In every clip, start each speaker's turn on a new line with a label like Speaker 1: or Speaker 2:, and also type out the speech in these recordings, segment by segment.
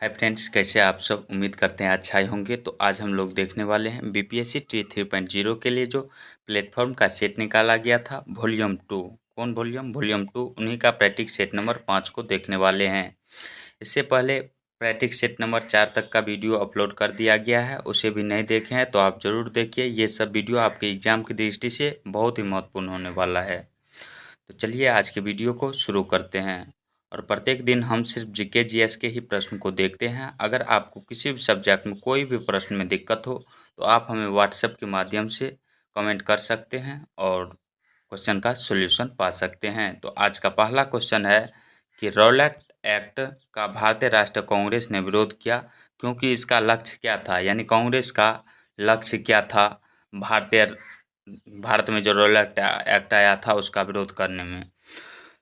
Speaker 1: Hi friends, कैसे आप सब। उम्मीद करते हैं अच्छा ही होंगे। तो आज हम लोग देखने वाले हैं बीपीएससी टी 3.0 के लिए जो प्लेटफॉर्म का सेट निकाला गया था वॉल्यूम 2। कौन वॉल्यूम 2, उन्हीं का प्रैक्टिस सेट नंबर 5 को देखने वाले हैं। इससे पहले प्रैक्टिस सेट नंबर 4 तक का वीडियो अपलोड कर दिया गया है, उसे भी नहीं देखे हैं तो आप ज़रूर देखिए। ये सब वीडियो आपके एग्ज़ाम की दृष्टि से बहुत ही महत्वपूर्ण होने वाला है। तो चलिए आज के वीडियो को शुरू करते हैं। और प्रत्येक दिन हम सिर्फ जीके जीएस के ही प्रश्न को देखते हैं। अगर आपको किसी भी सब्जेक्ट में कोई भी प्रश्न में दिक्कत हो तो आप हमें व्हाट्सएप के माध्यम से कमेंट कर सकते हैं और क्वेश्चन का सॉल्यूशन पा सकते हैं। तो आज का पहला क्वेश्चन है कि रॉलेट एक्ट का भारतीय राष्ट्रीय कांग्रेस ने विरोध किया क्योंकि इसका लक्ष्य क्या था, यानी कांग्रेस का लक्ष्य क्या था भारत में जो रॉलेट एक्ट आया था उसका विरोध करने में।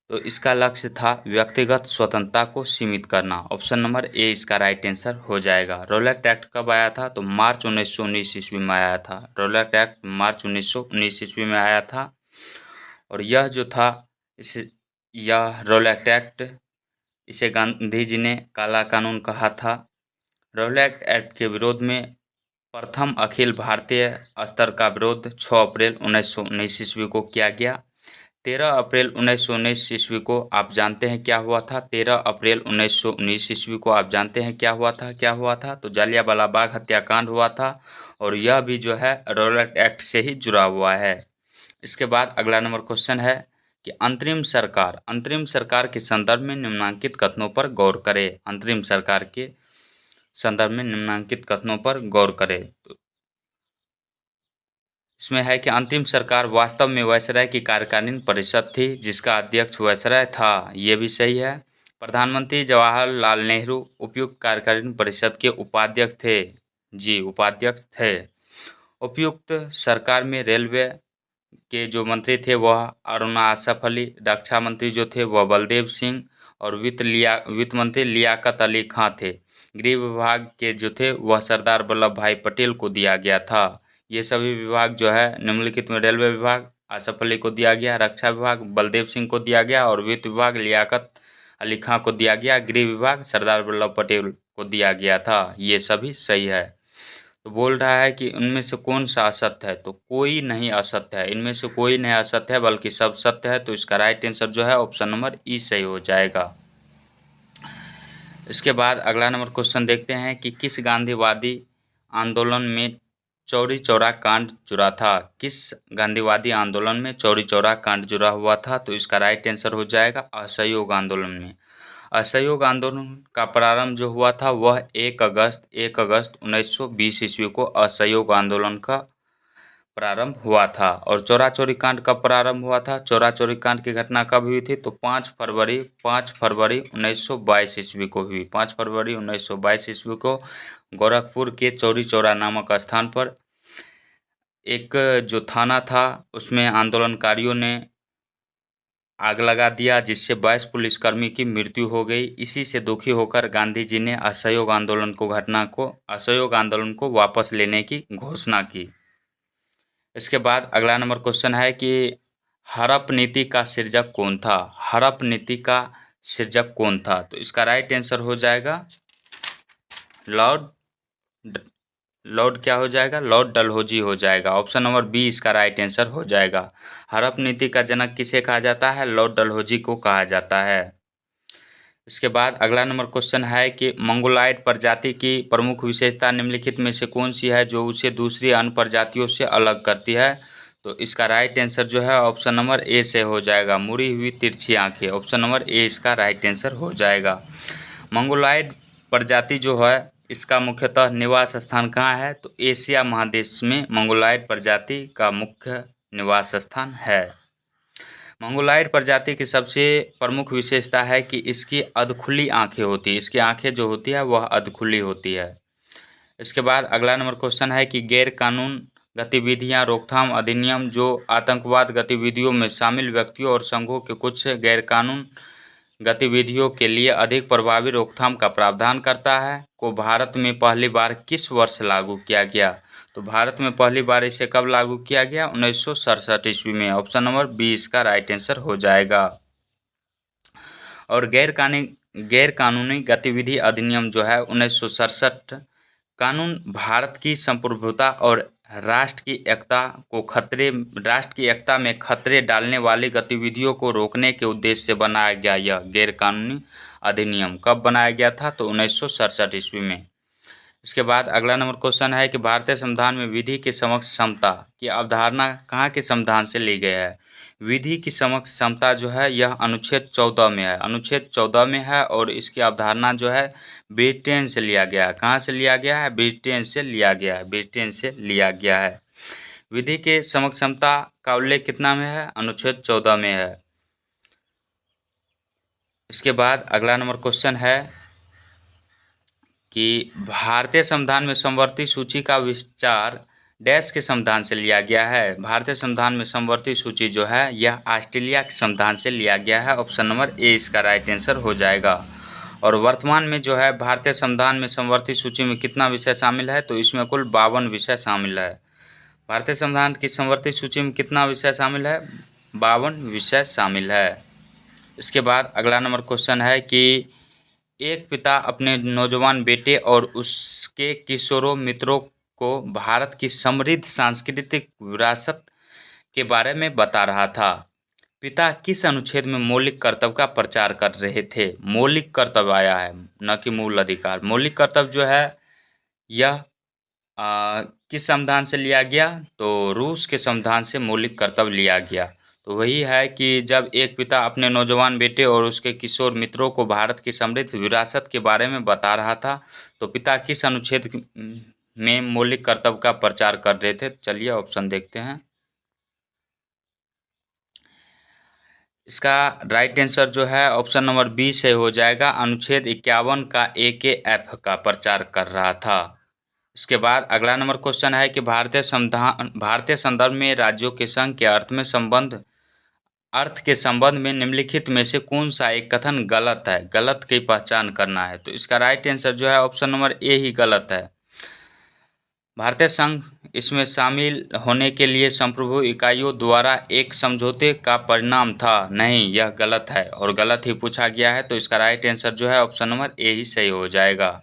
Speaker 1: तो इसका लक्ष्य था व्यक्तिगत स्वतंत्रता को सीमित करना। ऑप्शन नंबर ए इसका राइट आंसर हो जाएगा। रॉलेट एक्ट कब आया था? तो मार्च 1919 ईस्वी में आया था। रॉलेट एक्ट मार्च 1919 ईस्वी में आया था। और यह जो था यह रॉलेट एक्ट, इसे गांधी जी ने काला कानून कहा था। रॉलेट एक्ट के विरोध में प्रथम अखिल भारतीय स्तर का विरोध 6 अप्रैल 1919 ईस्वी को किया गया। 13 अप्रैल 1919 ईस्वी को आप जानते हैं क्या हुआ था? 13 अप्रैल 1919 ईस्वी को आप जानते हैं क्या हुआ था? तो जालियांवाला बाग हत्याकांड हुआ था और यह भी जो है रॉलेट एक्ट से ही जुड़ा हुआ है। इसके बाद अगला नंबर क्वेश्चन है कि अंतरिम सरकार के संदर्भ में निम्नलिखित कथनों पर गौर करें। अंतरिम सरकार के संदर्भ में निम्नलिखित कथनों पर गौर करें। तो इसमें है कि अंतिम सरकार वास्तव में वायसराय की कार्यकारिणी परिषद थी जिसका अध्यक्ष वायसराय था। ये भी सही है। प्रधानमंत्री जवाहरलाल नेहरू उपयुक्त कार्यकारिणी परिषद के उपाध्यक्ष थे। जी, उपाध्यक्ष थे। उपयुक्त सरकार में रेलवे के जो मंत्री थे वह अरुणा आसफ अली, रक्षा मंत्री जो थे वह बलदेव सिंह और वित्त मंत्री लियाकत अली खां थे। गृह विभाग के जो थे वह सरदार वल्लभ भाई पटेल को दिया गया था। ये सभी विभाग जो है निम्नलिखित में रेलवे विभाग आसफ अली को दिया गया, रक्षा विभाग बलदेव सिंह को दिया गया और वित्त विभाग लियाकत अली खां को दिया गया। गृह विभाग सरदार वल्लभ पटेल को दिया गया था। ये सभी सही है। तो बोल रहा है कि इनमें से कौन सा असत्य है? तो कोई नहीं असत्य है, इनमें से कोई नहीं असत्य है बल्कि सब सत्य है। तो इसका राइट आंसर जो है ऑप्शन नंबर ई सही हो जाएगा। इसके बाद अगला नंबर क्वेश्चन देखते हैं कि किस गांधीवादी आंदोलन में चौरी चौरा कांड जुड़ा था? किस गांधीवादी आंदोलन में चौरी चौरा कांड जुड़ा हुआ था? तो इसका राइट आंसर हो जाएगा असहयोग आंदोलन में। असहयोग आंदोलन का प्रारंभ जो हुआ था वह 1 अगस्त 1920 ईस्वी को असहयोग आंदोलन का प्रारंभ हुआ था। और चौरा चौरी कांड कब प्रारंभ हुआ था? चौरा चौरी कांड की घटना कब हुई थी? तो 5 फरवरी 1922 ईस्वी को हुई। 5 फरवरी 1922 ईस्वी को गोरखपुर के चौरी चौरा नामक स्थान पर एक जो थाना था उसमें आंदोलनकारियों ने आग लगा दिया जिससे 22 पुलिसकर्मी की मृत्यु हो गई। इसी से दुखी होकर गांधी जी ने असहयोग आंदोलन को वापस लेने की घोषणा की। इसके बाद अगला नंबर क्वेश्चन है कि हड़प नीति का सृजक कौन था? हड़प नीति का सृजक कौन था? तो इसका राइट आंसर हो जाएगा लॉर्ड क्या हो जाएगा? लॉर्ड डलहौजी हो जाएगा। ऑप्शन नंबर बी इसका राइट आंसर हो जाएगा। हड़प नीति का जनक किसे कहा जाता है? लॉर्ड डलहौजी को कहा जाता है। इसके बाद अगला नंबर क्वेश्चन है कि मंगोलायड प्रजाति की प्रमुख विशेषता निम्नलिखित में से कौन सी है जो उसे दूसरी अन्य प्रजातियों से अलग करती है? तो इसका राइट आंसर जो है ऑप्शन नंबर ए से हो जाएगा, मुड़ी हुई तिरछी आंखें। ऑप्शन नंबर ए इसका राइट आंसर हो जाएगा। मंगोलायड प्रजाति जो है इसका मुख्यतः निवास स्थान कहाँ है? तो एशिया महादेश में मंगोलायड प्रजाति का मुख्य निवास स्थान है। मंगोलायड प्रजाति की सबसे प्रमुख विशेषता है कि इसकी अधखुली आंखें होती है। इसकी आंखें जो होती है वह अधखुली होती है। इसके बाद अगला नंबर क्वेश्चन है कि गैर कानून गतिविधियां रोकथाम अधिनियम जो आतंकवाद गतिविधियों में शामिल व्यक्तियों और संघों के कुछ गैर कानून गतिविधियों के लिए अधिक प्रभावी रोकथाम का प्रावधान करता है को भारत में पहली बार किस वर्ष लागू किया गया? तो भारत में पहली बार इसे कब लागू किया गया? 1967 ईस्वी में। ऑप्शन नंबर बी इसका राइट आंसर हो जाएगा। और गैर कानूनी गतिविधि अधिनियम जो है 1967 कानून भारत की संप्रभुता और राष्ट्र की एकता में खतरे डालने वाली गतिविधियों को रोकने के उद्देश्य से बनाया गया यह गैर कानूनी अधिनियम कब बनाया गया था? तो 1967 ईस्वी में। इसके बाद अगला नंबर क्वेश्चन है कि भारतीय संविधान में विधि के समक्ष समता की अवधारणा कहाँ के संविधान से ली गई है? विधि की समक्ष समता जो है यह अनुच्छेद 14 में है, अनुच्छेद 14 में है और इसकी अवधारणा जो है ब्रिटेन से लिया गया है। कहाँ से लिया गया है? ब्रिटेन से लिया गया है, ब्रिटेन से लिया गया है। विधि के समक्ष समता का उल्लेख कितना में है? अनुच्छेद 14 में है। इसके बाद अगला नंबर क्वेश्चन है कि भारतीय संविधान में समवर्ती सूची का विस्तार डैश के संविधान से लिया गया है? भारतीय संविधान में समवर्ती सूची जो है यह ऑस्ट्रेलिया के संविधान से लिया गया है। ऑप्शन नंबर ए इसका राइट आंसर हो जाएगा। और वर्तमान में जो है भारतीय संविधान में समवर्ती सूची में कितना विषय शामिल है? तो इसमें कुल 52 विषय शामिल है। भारतीय संविधान की समवर्ती सूची में कितना विषय शामिल है? 52 विषय शामिल है। इसके बाद अगला नंबर क्वेश्चन है कि एक पिता अपने नौजवान बेटे और उसके किशोरों मित्रों को भारत की समृद्ध सांस्कृतिक विरासत के बारे में बता रहा था। पिता किस अनुच्छेद में मौलिक कर्तव्य का प्रचार कर रहे थे? मौलिक कर्तव्य आया है, न कि मूल अधिकार। मौलिक कर्तव्य जो है यह किस संविधान से लिया गया? तो रूस के संविधान से मौलिक कर्तव्य लिया गया। तो वही है कि जब एक पिता अपने नौजवान बेटे और उसके किशोर मित्रों को भारत की समृद्ध विरासत के बारे में बता रहा था, तो पिता किस अनुच्छेद में मौलिक कर्तव्य का प्रचार कर रहे थे? चलिए ऑप्शन देखते हैं। इसका राइट आंसर जो है ऑप्शन नंबर बी से हो जाएगा। अनुच्छेद 51 का AKF का प्रचार कर रहा था। इसके बाद अगला नंबर क्वेश्चन है कि भारतीय संदर्भ में राज्यों के संघ के अर्थ के संबंध में निम्नलिखित में से कौन सा एक कथन गलत है? गलत की पहचान करना है। तो इसका राइट आंसर जो है ऑप्शन नंबर ए ही गलत है। भारतीय संघ इसमें शामिल होने के लिए संप्रभु इकाइयों द्वारा एक समझौते का परिणाम था। नहीं, यह गलत है और गलत ही पूछा गया है। तो इसका राइट आंसर जो है ऑप्शन नंबर ए ही सही हो जाएगा।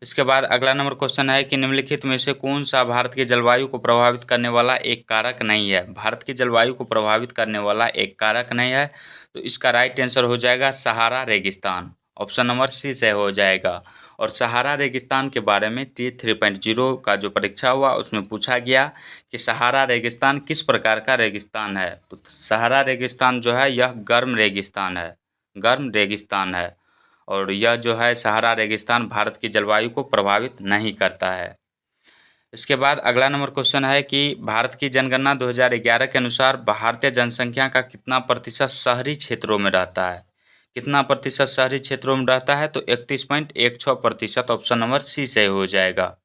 Speaker 1: इसके बाद अगला नंबर क्वेश्चन है कि निम्नलिखित में से कौन सा भारत की जलवायु को प्रभावित करने वाला एक कारक नहीं है? भारत की जलवायु को प्रभावित करने वाला एक कारक नहीं है। तो इसका राइट आंसर हो जाएगा सहारा रेगिस्तान। ऑप्शन नंबर सी से हो जाएगा। और सहारा रेगिस्तान के बारे में T3.0 का जो परीक्षा हुआ उसमें पूछा गया कि सहारा रेगिस्तान किस प्रकार का रेगिस्तान है? तो सहारा रेगिस्तान जो है यह गर्म रेगिस्तान है, गर्म रेगिस्तान है। और यह जो है सहारा रेगिस्तान भारत की जलवायु को प्रभावित नहीं करता है। इसके बाद अगला नंबर क्वेश्चन है कि भारत की जनगणना 2011 के अनुसार भारतीय जनसंख्या का कितना प्रतिशत शहरी क्षेत्रों में रहता है? कितना प्रतिशत शहरी क्षेत्रों में रहता है? तो 31.16%। ऑप्शन नंबर सी से हो जाएगा।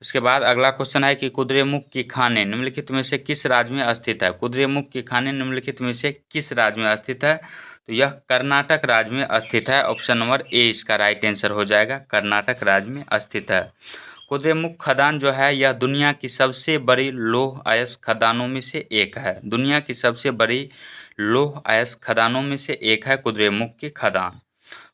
Speaker 1: इसके बाद अगला क्वेश्चन है कि कुद्रेमुख की खानें निम्नलिखित में से किस राज्य में स्थित है? कुद्रेमुख की खानें निम्नलिखित में से किस राज्य में स्थित है? तो यह कर्नाटक राज्य में स्थित है। ऑप्शन नंबर ए इसका राइट आंसर हो जाएगा, कर्नाटक राज्य में स्थित है। कुद्रेमुख खदान जो है यह दुनिया की सबसे बड़ी लौह अयस्क खदानों में से एक है। दुनिया की सबसे बड़ी लौह अयस्क खदानों में से एक है कुद्रेमुख की खदान।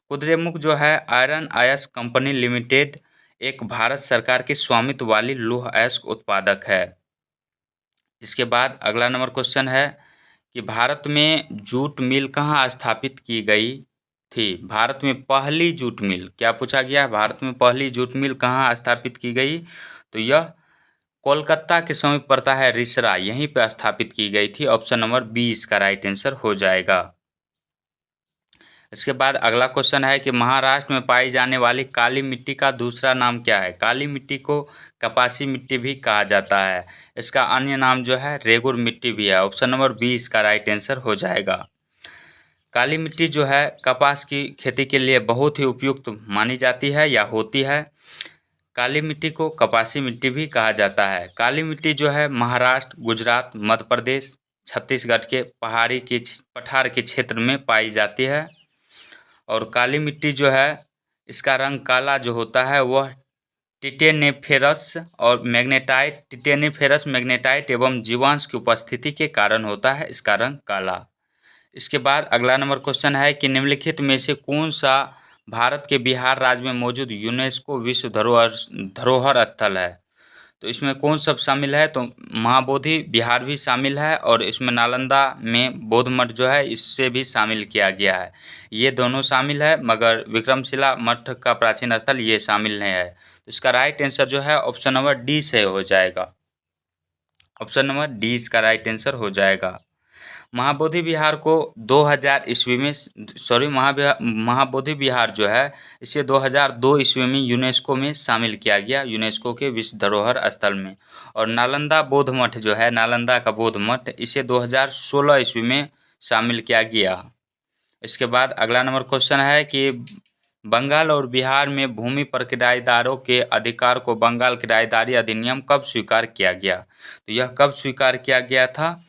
Speaker 1: कुद्रेमुख जो है आयरन अयस्क कंपनी लिमिटेड एक भारत सरकार के स्वामित्व वाली लौह अयस्क उत्पादक है। इसके बाद अगला नंबर क्वेश्चन है कि भारत में जूट मिल कहाँ स्थापित की गई थी? भारत में पहली जूट मिल, क्या पूछा गया? भारत में पहली जूट मिल कहाँ स्थापित की गई? तो यह कोलकाता के समीप पड़ता है रिसरा, यहीं पर स्थापित की गई थी। ऑप्शन नंबर बी इसका राइट आंसर हो जाएगा। इसके बाद अगला क्वेश्चन है कि महाराष्ट्र में पाई जाने वाली काली मिट्टी का दूसरा नाम क्या है? काली मिट्टी को कपासी मिट्टी भी कहा जाता है। इसका अन्य नाम जो है रेगुर मिट्टी भी है। ऑप्शन नंबर बी इसका राइट आंसर हो जाएगा। काली मिट्टी जो है कपास की खेती के लिए बहुत ही उपयुक्त मानी जाती है या होती है। काली मिट्टी को कपासी मिट्टी भी कहा जाता है। काली मिट्टी जो है महाराष्ट्र, गुजरात, मध्य प्रदेश, छत्तीसगढ़ के पठार के क्षेत्र में पाई जाती है। और काली मिट्टी जो है इसका रंग काला जो होता है वह टिटेनिफेरस मैग्नेटाइट एवं जीवांश की उपस्थिति के कारण होता है इसका रंग काला। इसके बाद अगला नंबर क्वेश्चन है कि निम्नलिखित में से कौन सा भारत के बिहार राज्य में मौजूद यूनेस्को विश्व धरोहर स्थल है। तो इसमें कौन सब शामिल है, तो महाबोधि बिहार भी शामिल है और इसमें नालंदा में बौद्ध मठ जो है इससे भी शामिल किया गया है। ये दोनों शामिल है मगर विक्रमशिला मठ का प्राचीन स्थल ये शामिल नहीं है। तो इसका राइट आंसर जो है ऑप्शन नंबर डी से हो जाएगा। ऑप्शन नंबर डी इसका राइट आंसर हो जाएगा। महाबोधि विहार को 2000 ईस्वी में महाबोधि विहार जो है इसे 2002 ईस्वी में यूनेस्को में शामिल किया गया, यूनेस्को के विश्व धरोहर स्थल में। और नालंदा बौद्ध मठ जो है, नालंदा का बौद्ध मठ, इसे 2016 ईस्वी में शामिल किया गया। इसके बाद अगला नंबर क्वेश्चन है कि बंगाल और बिहार में भूमि पर किराएदारों के अधिकार को बंगाल किराएदारी अधिनियम कब स्वीकार किया गया। तो यह कब स्वीकार किया गया था,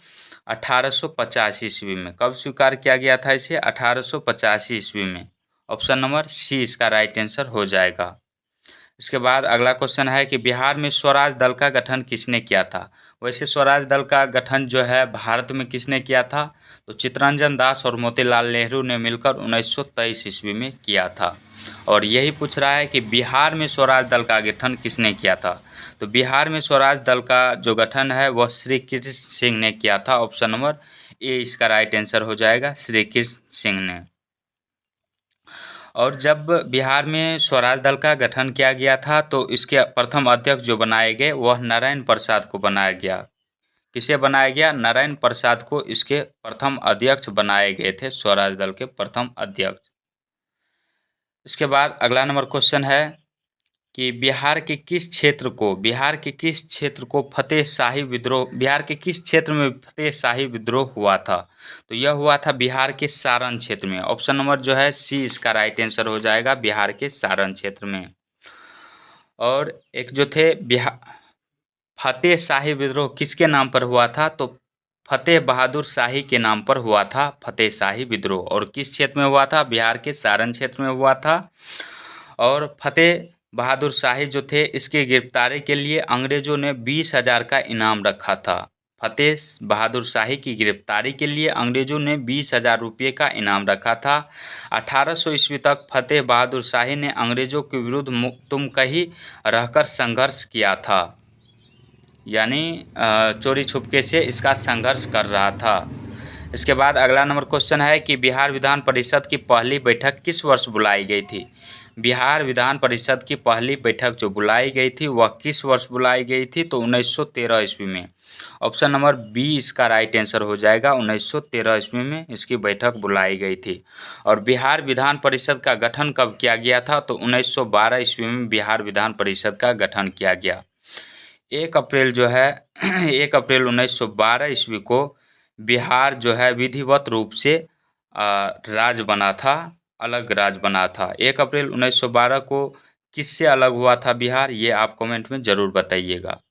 Speaker 1: 1885 ईस्वी में। कब स्वीकार किया गया था इसे, 1885 ईस्वी में। ऑप्शन नंबर सी इसका राइट आंसर हो जाएगा। इसके बाद अगला क्वेश्चन है कि बिहार में स्वराज दल का गठन किसने किया था। वैसे स्वराज दल का गठन जो है भारत में किसने किया था, तो चित्तरंजन दास और मोतीलाल नेहरू ने मिलकर 1923 ईस्वी में किया था। और यही पूछ रहा है कि बिहार में स्वराज दल का गठन किसने किया था। तो बिहार में स्वराज दल का जो गठन है वह श्री कृष्ण सिंह ने किया था। ऑप्शन नंबर ए इसका राइट आंसर हो जाएगा, श्री कृष्ण सिंह ने। और जब बिहार में स्वराज दल का गठन किया गया था तो इसके प्रथम अध्यक्ष जो बनाए गए वह नारायण प्रसाद को बनाया गया। किसे बनाया गया, नारायण प्रसाद को इसके प्रथम अध्यक्ष बनाए गए थे, स्वराज दल के प्रथम अध्यक्ष। इसके बाद अगला नंबर क्वेश्चन है कि बिहार के किस क्षेत्र को फतेह शाही विद्रोह, बिहार के किस क्षेत्र में फतेह शाही विद्रोह हुआ था। तो यह हुआ था बिहार के सारण क्षेत्र में। ऑप्शन नंबर जो है सी इसका राइट आंसर हो जाएगा, बिहार के सारण क्षेत्र में। और एक जो थे बिहार फतेह शाही विद्रोह किसके नाम पर हुआ था, तो फतेह बहादुर शाही के नाम पर हुआ था फतेह शाही विद्रोह। और किस क्षेत्र में हुआ था, बिहार के सारण क्षेत्र में हुआ था। और फतेह बहादुर शाही जो थे इसकी गिरफ्तारी के लिए अंग्रेजों ने 20,000 का इनाम रखा था। फतेह बहादुर शाही की गिरफ्तारी के लिए अंग्रेजों ने 20,000 रुपये का इनाम रखा था। 1800 ईस्वी तक फतेह बहादुर शाही ने अंग्रेजों के विरुद्ध तुमकही रहकर संघर्ष किया था, यानी चोरी छुपके से इसका संघर्ष कर रहा था। इसके बाद अगला नंबर क्वेश्चन है कि बिहार विधान परिषद की पहली बैठक किस वर्ष बुलाई गई थी। बिहार विधान परिषद की पहली बैठक जो बुलाई गई थी वह किस वर्ष बुलाई गई थी, तो 1913 ईस्वी में। ऑप्शन नंबर बी इसका राइट आंसर हो जाएगा, 1913 ईस्वी में इसकी बैठक बुलाई गई थी। और बिहार विधान परिषद का गठन कब किया गया था, तो 1912 ईस्वी में बिहार विधान परिषद का गठन किया गया। 1 अप्रैल जो है 1 अप्रैल 1912 ईस्वी को बिहार जो है विधिवत रूप से राज्य बना था, अलग राज्य बना था। 1 अप्रैल 1912 को किससे अलग हुआ था बिहार, ये आप कमेंट में ज़रूर बताइएगा।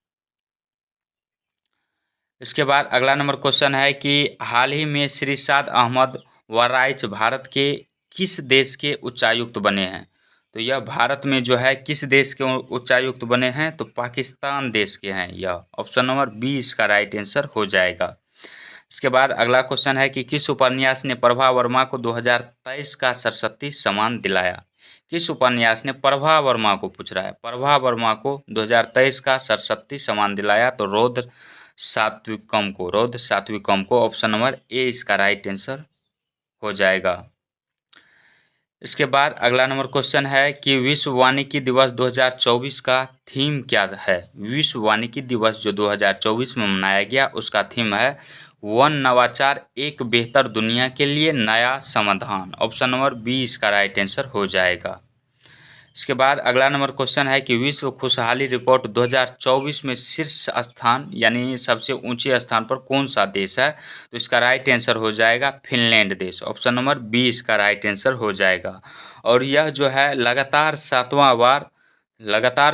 Speaker 1: इसके बाद अगला नंबर क्वेश्चन है कि हाल ही में श्री साद अहमद वराइच भारत के किस देश के उच्चायुक्त बने हैं। तो यह भारत में जो है किस देश के उच्चायुक्त बने हैं, तो पाकिस्तान देश के हैं यह। ऑप्शन नंबर बी इसका राइट आंसर हो जाएगा। इसके बाद अगला क्वेश्चन है कि किस उपन्यास ने प्रभा वर्मा को 2023 का सरस्वती सम्मान दिलाया। किस उपन्यास ने प्रभा वर्मा को पूछ रहा है, प्रभा वर्मा को 2023 का सरस्वती सम्मान दिलाया, तो रौद्र सात्विकम को। ऑप्शन नंबर ए इसका राइट आंसर हो जाएगा। इसके बाद अगला नंबर क्वेश्चन है कि विश्व वानिकी दिवस 2024 का थीम क्या है। विश्व वानिकी दिवस जो 2024 में मनाया गया उसका थीम है वन नवाचार एक बेहतर दुनिया के लिए नया समाधान। ऑप्शन नंबर बी इसका राइट आंसर हो जाएगा। इसके बाद अगला नंबर क्वेश्चन है कि विश्व खुशहाली रिपोर्ट 2024 में शीर्ष स्थान यानी सबसे ऊंचे स्थान पर कौन सा देश है, तो इसका राइट आंसर हो जाएगा फिनलैंड देश। ऑप्शन नंबर बी इसका राइट आंसर हो जाएगा। और यह जो है लगातार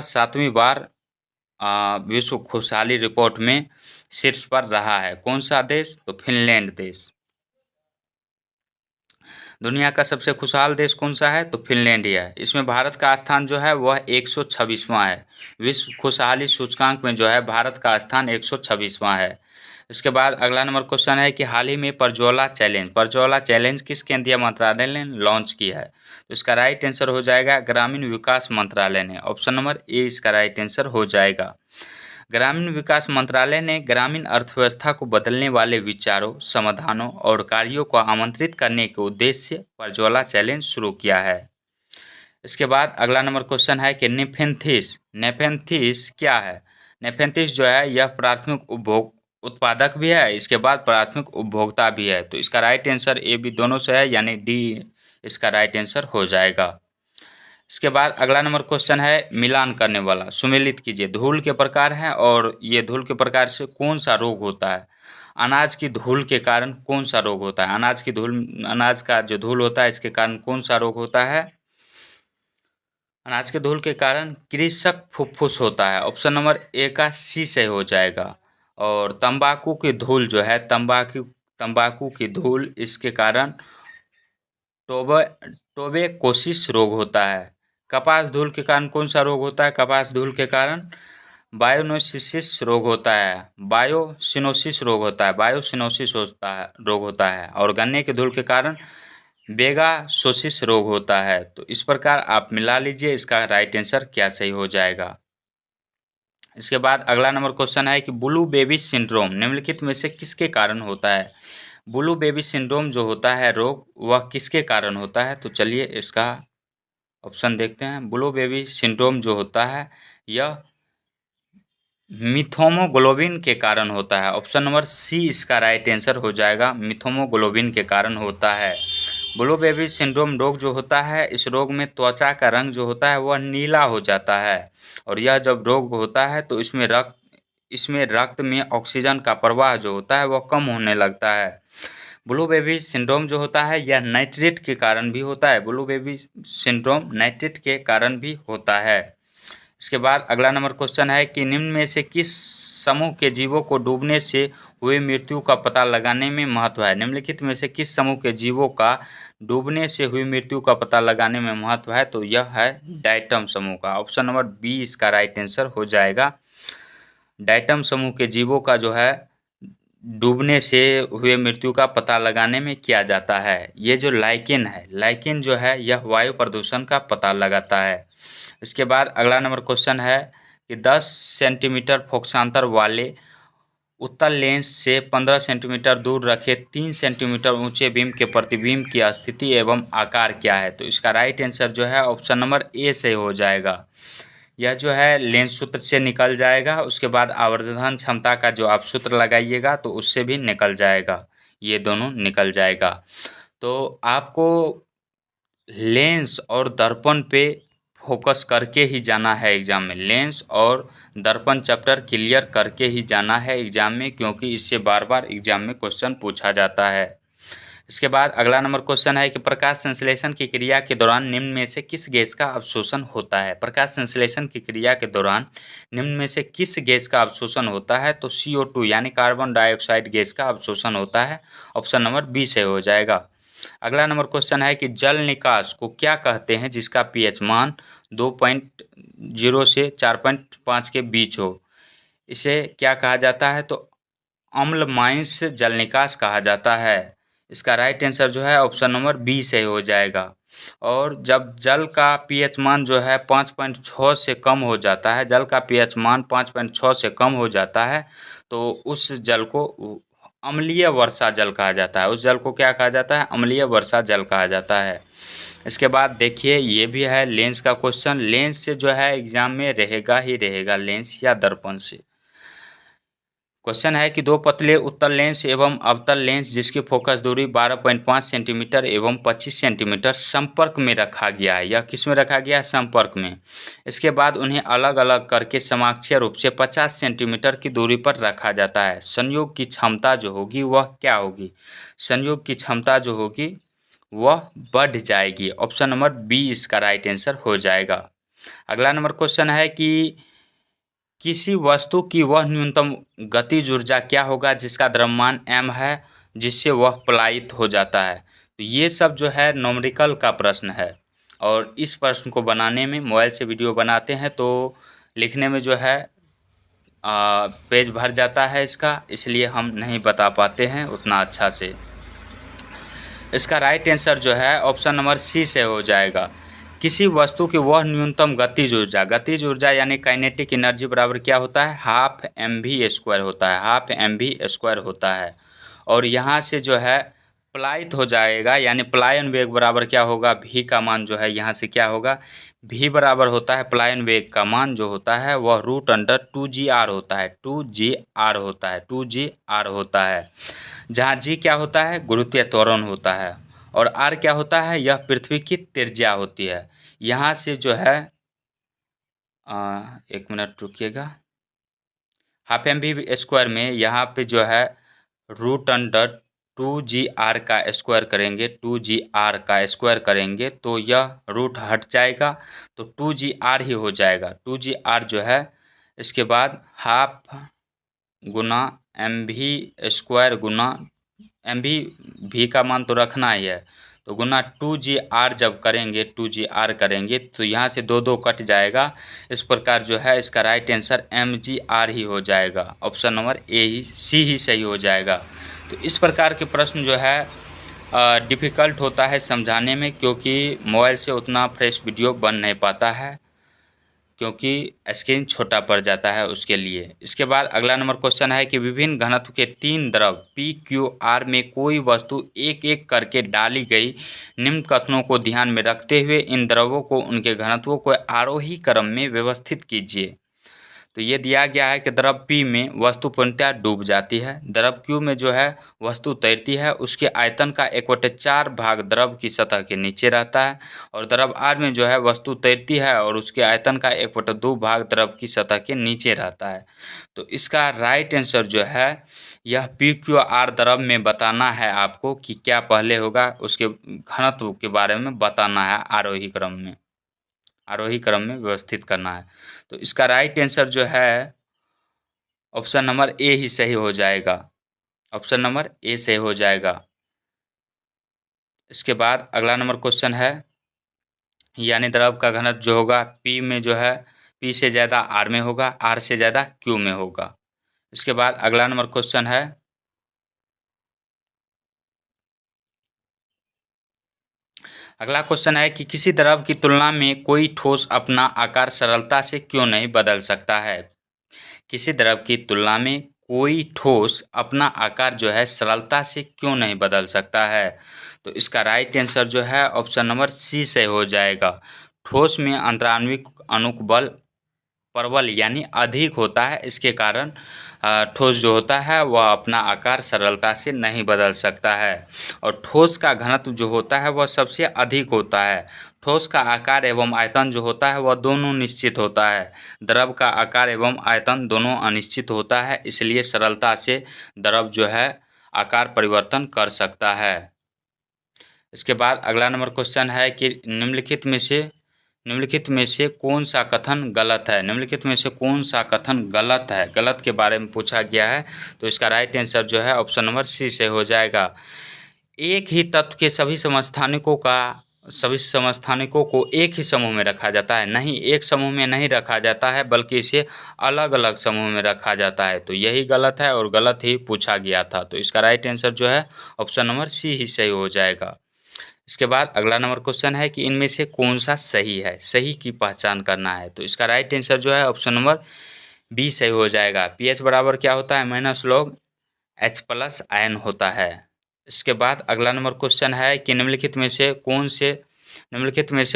Speaker 1: सातवीं बार विश्व खुशहाली रिपोर्ट में शीर्ष पर रहा है। कौन सा देश, तो फिनलैंड देश। दुनिया का सबसे खुशहाल देश कौन सा है, तो फिनलैंड ही है। इसमें भारत का स्थान जो है वह 126वां है। विश्व खुशहाली सूचकांक में जो है भारत का स्थान 126वां है। इसके बाद अगला नंबर क्वेश्चन है कि हाल ही में प्रज्वला चैलेंज किस केंद्रीय मंत्रालय ने लॉन्च किया है? तो इसका राइट आंसर हो जाएगा ग्रामीण विकास मंत्रालय ने। ऑप्शन नंबर ए इसका राइट आंसर हो जाएगा। ग्रामीण विकास मंत्रालय ने ग्रामीण अर्थव्यवस्था को बदलने वाले विचारों, समाधानों और कार्यों को आमंत्रित करने के उद्देश्य से प्रज्वला चैलेंज शुरू किया है। इसके बाद अगला नंबर क्वेश्चन है कि नेफेंथिस क्या है? नेफेंथिस जो है यह प्राथमिक उपभोग उत्पादक भी है, इसके बाद प्राथमिक उपभोक्ता भी है। तो इसका राइट आंसर ए बी दोनों से है, यानी डी इसका राइट आंसर हो जाएगा। इसके बाद अगला नंबर क्वेश्चन है मिलान करने वाला। सुमेलित कीजिए। धूल के प्रकार हैं और ये धूल के प्रकार से कौन सा रोग होता है? अनाज की धूल के कारण कौन सा रोग होता है? अनाज का जो धूल होता है इसके कारण कौन सा रोग होता है? अनाज के धूल के कारण कृषक फुफ्फुस होता है। ऑप्शन नंबर ए का सी से हो जाएगा। और तंबाकू की धूल जो है तंबाकू की धूल इसके कारण टोबेकोसिस रोग होता है। कपास धूल के कारण कौन सा रोग होता है? कपास धूल के कारण बायोसिनोसिस रोग होता है। बायोसिनोसिस रोग होता है। और गन्ने के धूल के कारण बेगासोसिस रोग होता है। तो इस प्रकार आप मिला लीजिए, इसका राइट आंसर क्या सही हो जाएगा। इसके बाद अगला नंबर क्वेश्चन है कि ब्लू बेबी सिंड्रोम निम्नलिखित में से किसके कारण होता है? ब्लू बेबी सिंड्रोम जो होता है रोग वह किसके कारण होता है? तो चलिए इसका ऑप्शन देखते हैं। ब्लू बेबी सिंड्रोम जो होता है यह मिथोमोग्लोबिन के कारण होता है। ऑप्शन नंबर सी इसका राइट आंसर हो जाएगा, मिथोमोग्लोबिन के कारण होता है। ब्लू बेबी सिंड्रोम रोग जो होता है, इस रोग में त्वचा का रंग जो होता है वह नीला हो जाता है। और यह जब रोग होता है तो इसमें रक्त में ऑक्सीजन का प्रवाह जो होता है वह कम होने लगता है। ब्लू बेबी सिंड्रोम जो होता है यह नाइट्रेट के कारण भी होता है। ब्लू बेबी सिंड्रोम नाइट्रेट के कारण भी होता है। इसके बाद अगला नंबर क्वेश्चन है कि निम्न में से किस समूह के जीवों को डूबने से हुई मृत्यु का पता लगाने में महत्व है? निम्नलिखित में से किस समूह के जीवों का डूबने से हुई मृत्यु का पता लगाने में महत्व है? तो यह है डायटम समूह का। ऑप्शन नंबर बी इसका राइट आंसर हो जाएगा। डायटम समूह के जीवों का जो है डूबने से हुए मृत्यु का पता लगाने में किया जाता है। ये जो लाइकेन जो है यह वायु प्रदूषण का पता लगाता है। इसके बाद अगला नंबर क्वेश्चन है कि 10 सेंटीमीटर फोकसांतर वाले उत्तल लेंस से 15 सेंटीमीटर दूर रखे 3 सेंटीमीटर ऊंचे बीम के प्रतिबिंब की स्थिति एवं आकार क्या है? तो इसका राइट आंसर जो है ऑप्शन नंबर ए से हो जाएगा। यह जो है लेंस सूत्र से निकल जाएगा, उसके बाद आवर्धन क्षमता का जो आप सूत्र लगाइएगा तो उससे भी निकल जाएगा, ये दोनों निकल जाएगा। तो आपको लेंस और दर्पण पे फोकस करके ही जाना है एग्ज़ाम में। लेंस और दर्पण चैप्टर क्लियर करके ही जाना है एग्ज़ाम में, क्योंकि इससे बार बार एग्ज़ाम में क्वेश्चन पूछा जाता है। इसके बाद अगला नंबर क्वेश्चन है कि प्रकाश संश्लेषण की क्रिया के दौरान निम्न में से किस गैस का अवशोषण होता है? प्रकाश संश्लेषण की क्रिया के दौरान निम्न में से किस गैस का अवशोषण होता है? तो CO2 यानी कार्बन डाइऑक्साइड गैस का अवशोषण होता है। ऑप्शन नंबर बी से हो जाएगा। अगला नंबर क्वेश्चन है कि जल निकास को क्या कहते हैं जिसका pH मान 2.0 से 4.5 के बीच हो? इसे क्या कहा जाता है? तो अम्लमांस जल निकास कहा जाता है। इसका राइट आंसर जो है ऑप्शन नंबर बी से हो जाएगा। और जब जल का pH मान जो है 5.6 से कम हो जाता है, जल का pH मान 5.6 से कम हो जाता है तो उस जल को अम्लीय वर्षा जल कहा जाता है। उस जल को क्या कहा जाता है? अम्लीय वर्षा जल कहा जाता है। इसके बाद देखिए ये भी है लेंस का क्वेश्चन। लेंस से जो है एग्जाम में रहेगा ही रहेगा, लेंस या दर्पण से। क्वेश्चन है कि दो पतले उत्तल लेंस एवं अवतल लेंस जिसकी फोकस दूरी 12.5 सेंटीमीटर एवं 25 सेंटीमीटर संपर्क में रखा गया है। यह किस में रखा गया है? संपर्क में। इसके बाद उन्हें अलग अलग करके समाक्षीय रूप से 50 सेंटीमीटर की दूरी पर रखा जाता है। संयोग की क्षमता जो होगी वह क्या होगी? संयोग की क्षमता जो होगी वह बढ़ जाएगी। ऑप्शन नंबर बी इसका राइट आंसर हो जाएगा। अगला नंबर क्वेश्चन है कि किसी वस्तु की वह न्यूनतम गतिज ऊर्जा क्या होगा जिसका द्रव्यमान m है, जिससे वह पलायित हो जाता है? तो ये सब जो है न्यूमेरिकल का प्रश्न है, और इस प्रश्न को बनाने में मोबाइल से वीडियो बनाते हैं तो लिखने में जो है पेज भर जाता है इसका, इसलिए हम नहीं बता पाते हैं उतना अच्छा से। इसका राइट आंसर जो है ऑप्शन नंबर सी से हो जाएगा। किसी वस्तु की वह न्यूनतम गतिज ऊर्जा यानी काइनेटिक एनर्जी बराबर क्या होता है, हाफ एम वी स्क्वायर होता है, हाफ एम वी स्क्वायर होता है। और यहाँ से जो है पलायित हो जाएगा, यानी पलायन वेग बराबर क्या होगा, भी का मान जो है यहाँ से क्या होगा, भी बराबर होता है पलायन वेग का मान जो होता है वह √2 g r होता है, 2 g r होता है, 2 g r होता है। जहाँ जी क्या होता है, गुरुत्वीय त्वरण होता है, और आर क्या होता है, यह पृथ्वी की त्रिज्या होती है। यहाँ से जो है एक मिनट रुकिएगा, हाफ एम वी स्क्वायर में यहाँ पे जो है √2 g r का स्क्वायर करेंगे, 2 g r का स्क्वायर करेंगे तो यह रूट हट जाएगा, तो 2 g r ही हो जाएगा। 2 g r जो है इसके बाद हाफ गुना एम वी स्क्वायर गुना एम भी का मान तो रखना ही है, तो गुना 2 g r जब करेंगे, 2 g r करेंगे तो यहाँ से 2 कट जाएगा। इस प्रकार जो है इसका राइट आंसर mgr ही हो जाएगा, ऑप्शन नंबर सी ही सही हो जाएगा। तो इस प्रकार के प्रश्न जो है डिफ़िकल्ट होता है समझाने में, क्योंकि मोबाइल से उतना फ्रेश वीडियो बन नहीं पाता है, क्योंकि स्क्रीन छोटा पड़ जाता है उसके लिए। इसके बाद अगला नंबर क्वेश्चन है कि विभिन्न घनत्व के 3 द्रव पी क्यू आर में कोई वस्तु एक एक करके डाली गई, निम्न कथनों को ध्यान में रखते हुए इन द्रवों को उनके घनत्वों को आरोही क्रम में व्यवस्थित कीजिए। तो ये दिया गया है कि द्रव P में वस्तु पूर्णतः डूब जाती है, द्रव Q में जो है वस्तु तैरती है, उसके आयतन का 1/4 भाग द्रव की सतह के नीचे रहता है, और द्रव R में जो है वस्तु तैरती है और उसके आयतन का 1/2 भाग द्रव की सतह के नीचे रहता है। तो इसका राइट आंसर जो है यह PQR द्रव में बताना है आपको कि क्या पहले होगा, उसके घनत्व के बारे में बताना है, आरोही क्रम में व्यवस्थित करना है। तो इसका राइट आंसर जो है ऑप्शन नंबर ए ही सही हो जाएगा, ऑप्शन नंबर ए सही हो जाएगा। इसके बाद अगला नंबर क्वेश्चन है, यानी द्रव का घनत्व जो होगा पी में जो है पी से ज़्यादा आर में होगा, आर से ज़्यादा क्यू में होगा। इसके बाद अगला नंबर क्वेश्चन है, अगला क्वेश्चन है कि किसी द्रव की तुलना में कोई ठोस अपना आकार सरलता से क्यों नहीं बदल सकता है। किसी द्रव की तुलना में कोई ठोस अपना आकार जो है सरलता से क्यों नहीं बदल सकता है। तो इसका राइट आंसर जो है ऑप्शन नंबर सी से हो जाएगा। ठोस में अंतराण्विक अणुक बल प्रबल यानी अधिक होता है, इसके कारण ठोस जो होता है वह अपना आकार सरलता से नहीं बदल सकता है। और ठोस का घनत्व जो होता है वह सबसे अधिक होता है। ठोस का आकार एवं आयतन जो होता है वह दोनों निश्चित होता है, द्रव का आकार एवं आयतन दोनों अनिश्चित होता है, इसलिए सरलता से द्रव जो है आकार परिवर्तन कर सकता है। इसके बाद अगला नंबर क्वेश्चन है कि निम्नलिखित में से कौन सा कथन गलत है। निम्नलिखित में से कौन सा कथन गलत है, गलत के बारे में पूछा गया है। तो इसका राइट आंसर जो है ऑप्शन नंबर सी से हो जाएगा। एक ही तत्व के सभी समस्थानिकों को एक ही समूह में रखा जाता है, नहीं, एक समूह में नहीं रखा जाता है, बल्कि इसे अलग अलग समूह में रखा जाता है। तो यही गलत है और गलत ही पूछा गया था। तो इसका राइट आंसर जो है ऑप्शन नंबर सी ही सही हो जाएगा। इसके बाद अगला नंबर क्वेश्चन है कि इनमें से कौन सा सही है, सही की पहचान करना है। तो इसका राइट आंसर जो है ऑप्शन नंबर बी सही हो जाएगा। पीएच बराबर क्या होता है, -log H+आयन होता है। इसके बाद अगला नंबर क्वेश्चन है कि निम्नलिखित में से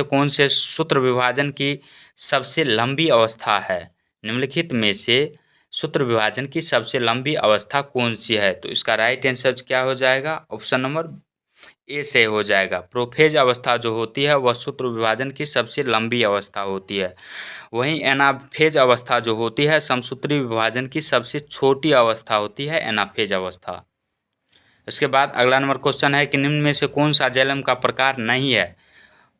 Speaker 1: कौन से सूत्र विभाजन की सबसे लंबी अवस्था है। निम्नलिखित में से सूत्र विभाजन की सबसे लंबी अवस्था कौन सी है। तो इसका राइट आंसर क्या हो जाएगा, ऑप्शन नंबर ए से हो जाएगा। प्रोफेज अवस्था जो होती है वह सूत्र विभाजन की सबसे लंबी अवस्था होती है, वहीं एनाफेज अवस्था जो होती है समसूत्री विभाजन की सबसे छोटी अवस्था होती है, एनाफेज अवस्था। इसके बाद अगला नंबर क्वेश्चन है कि निम्न में से कौन सा जैलम का प्रकार नहीं है।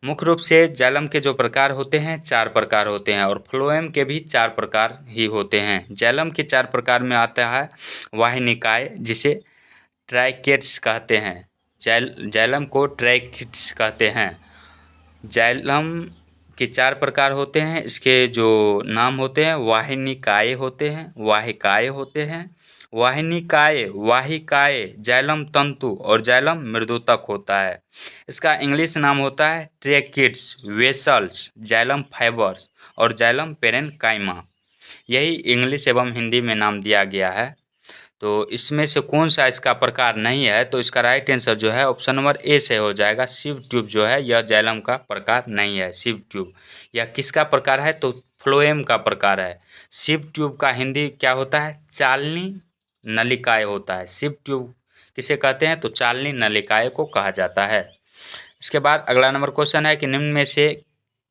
Speaker 1: मुख्य रूप से जैलम के जो प्रकार होते हैं 4 प्रकार होते हैं, और फ्लोएम के भी 4 प्रकार ही होते हैं। जैलम के 4 प्रकार में आता है वाहिनिकाय, जिसे ट्राइकेट्स कहते हैं। जैलम को ट्राइकेट्स कहते हैं। जैलम इसके 4 प्रकार होते हैं। इसके जो नाम होते हैं वाहिनिकाय होते हैं, वाहिकाय होते हैं, वाहिनिकाय, वाहिकाय, जाइलम तंतु और जाइलम मृदुतक होता है। इसका इंग्लिश नाम होता है ट्रैकिड्स, वेसल्स, जाइलम फाइबर्स और जाइलम पेरेन्काइमा। यही इंग्लिश एवं हिंदी में नाम दिया गया है। तो इसमें से कौन सा इसका प्रकार नहीं है, तो इसका राइट आंसर जो है ऑप्शन नंबर ए से हो जाएगा। शिव ट्यूब जो है यह जाइलम का प्रकार नहीं है। शिव ट्यूब यह किसका प्रकार है, तो फ्लोएम का प्रकार है। शिव ट्यूब का हिंदी क्या होता है, चालनी नलिकाय होता है। शिव ट्यूब किसे कहते हैं, तो चालनी नलिकाय को कहा जाता है। इसके बाद अगला नंबर क्वेश्चन है कि निम्न में से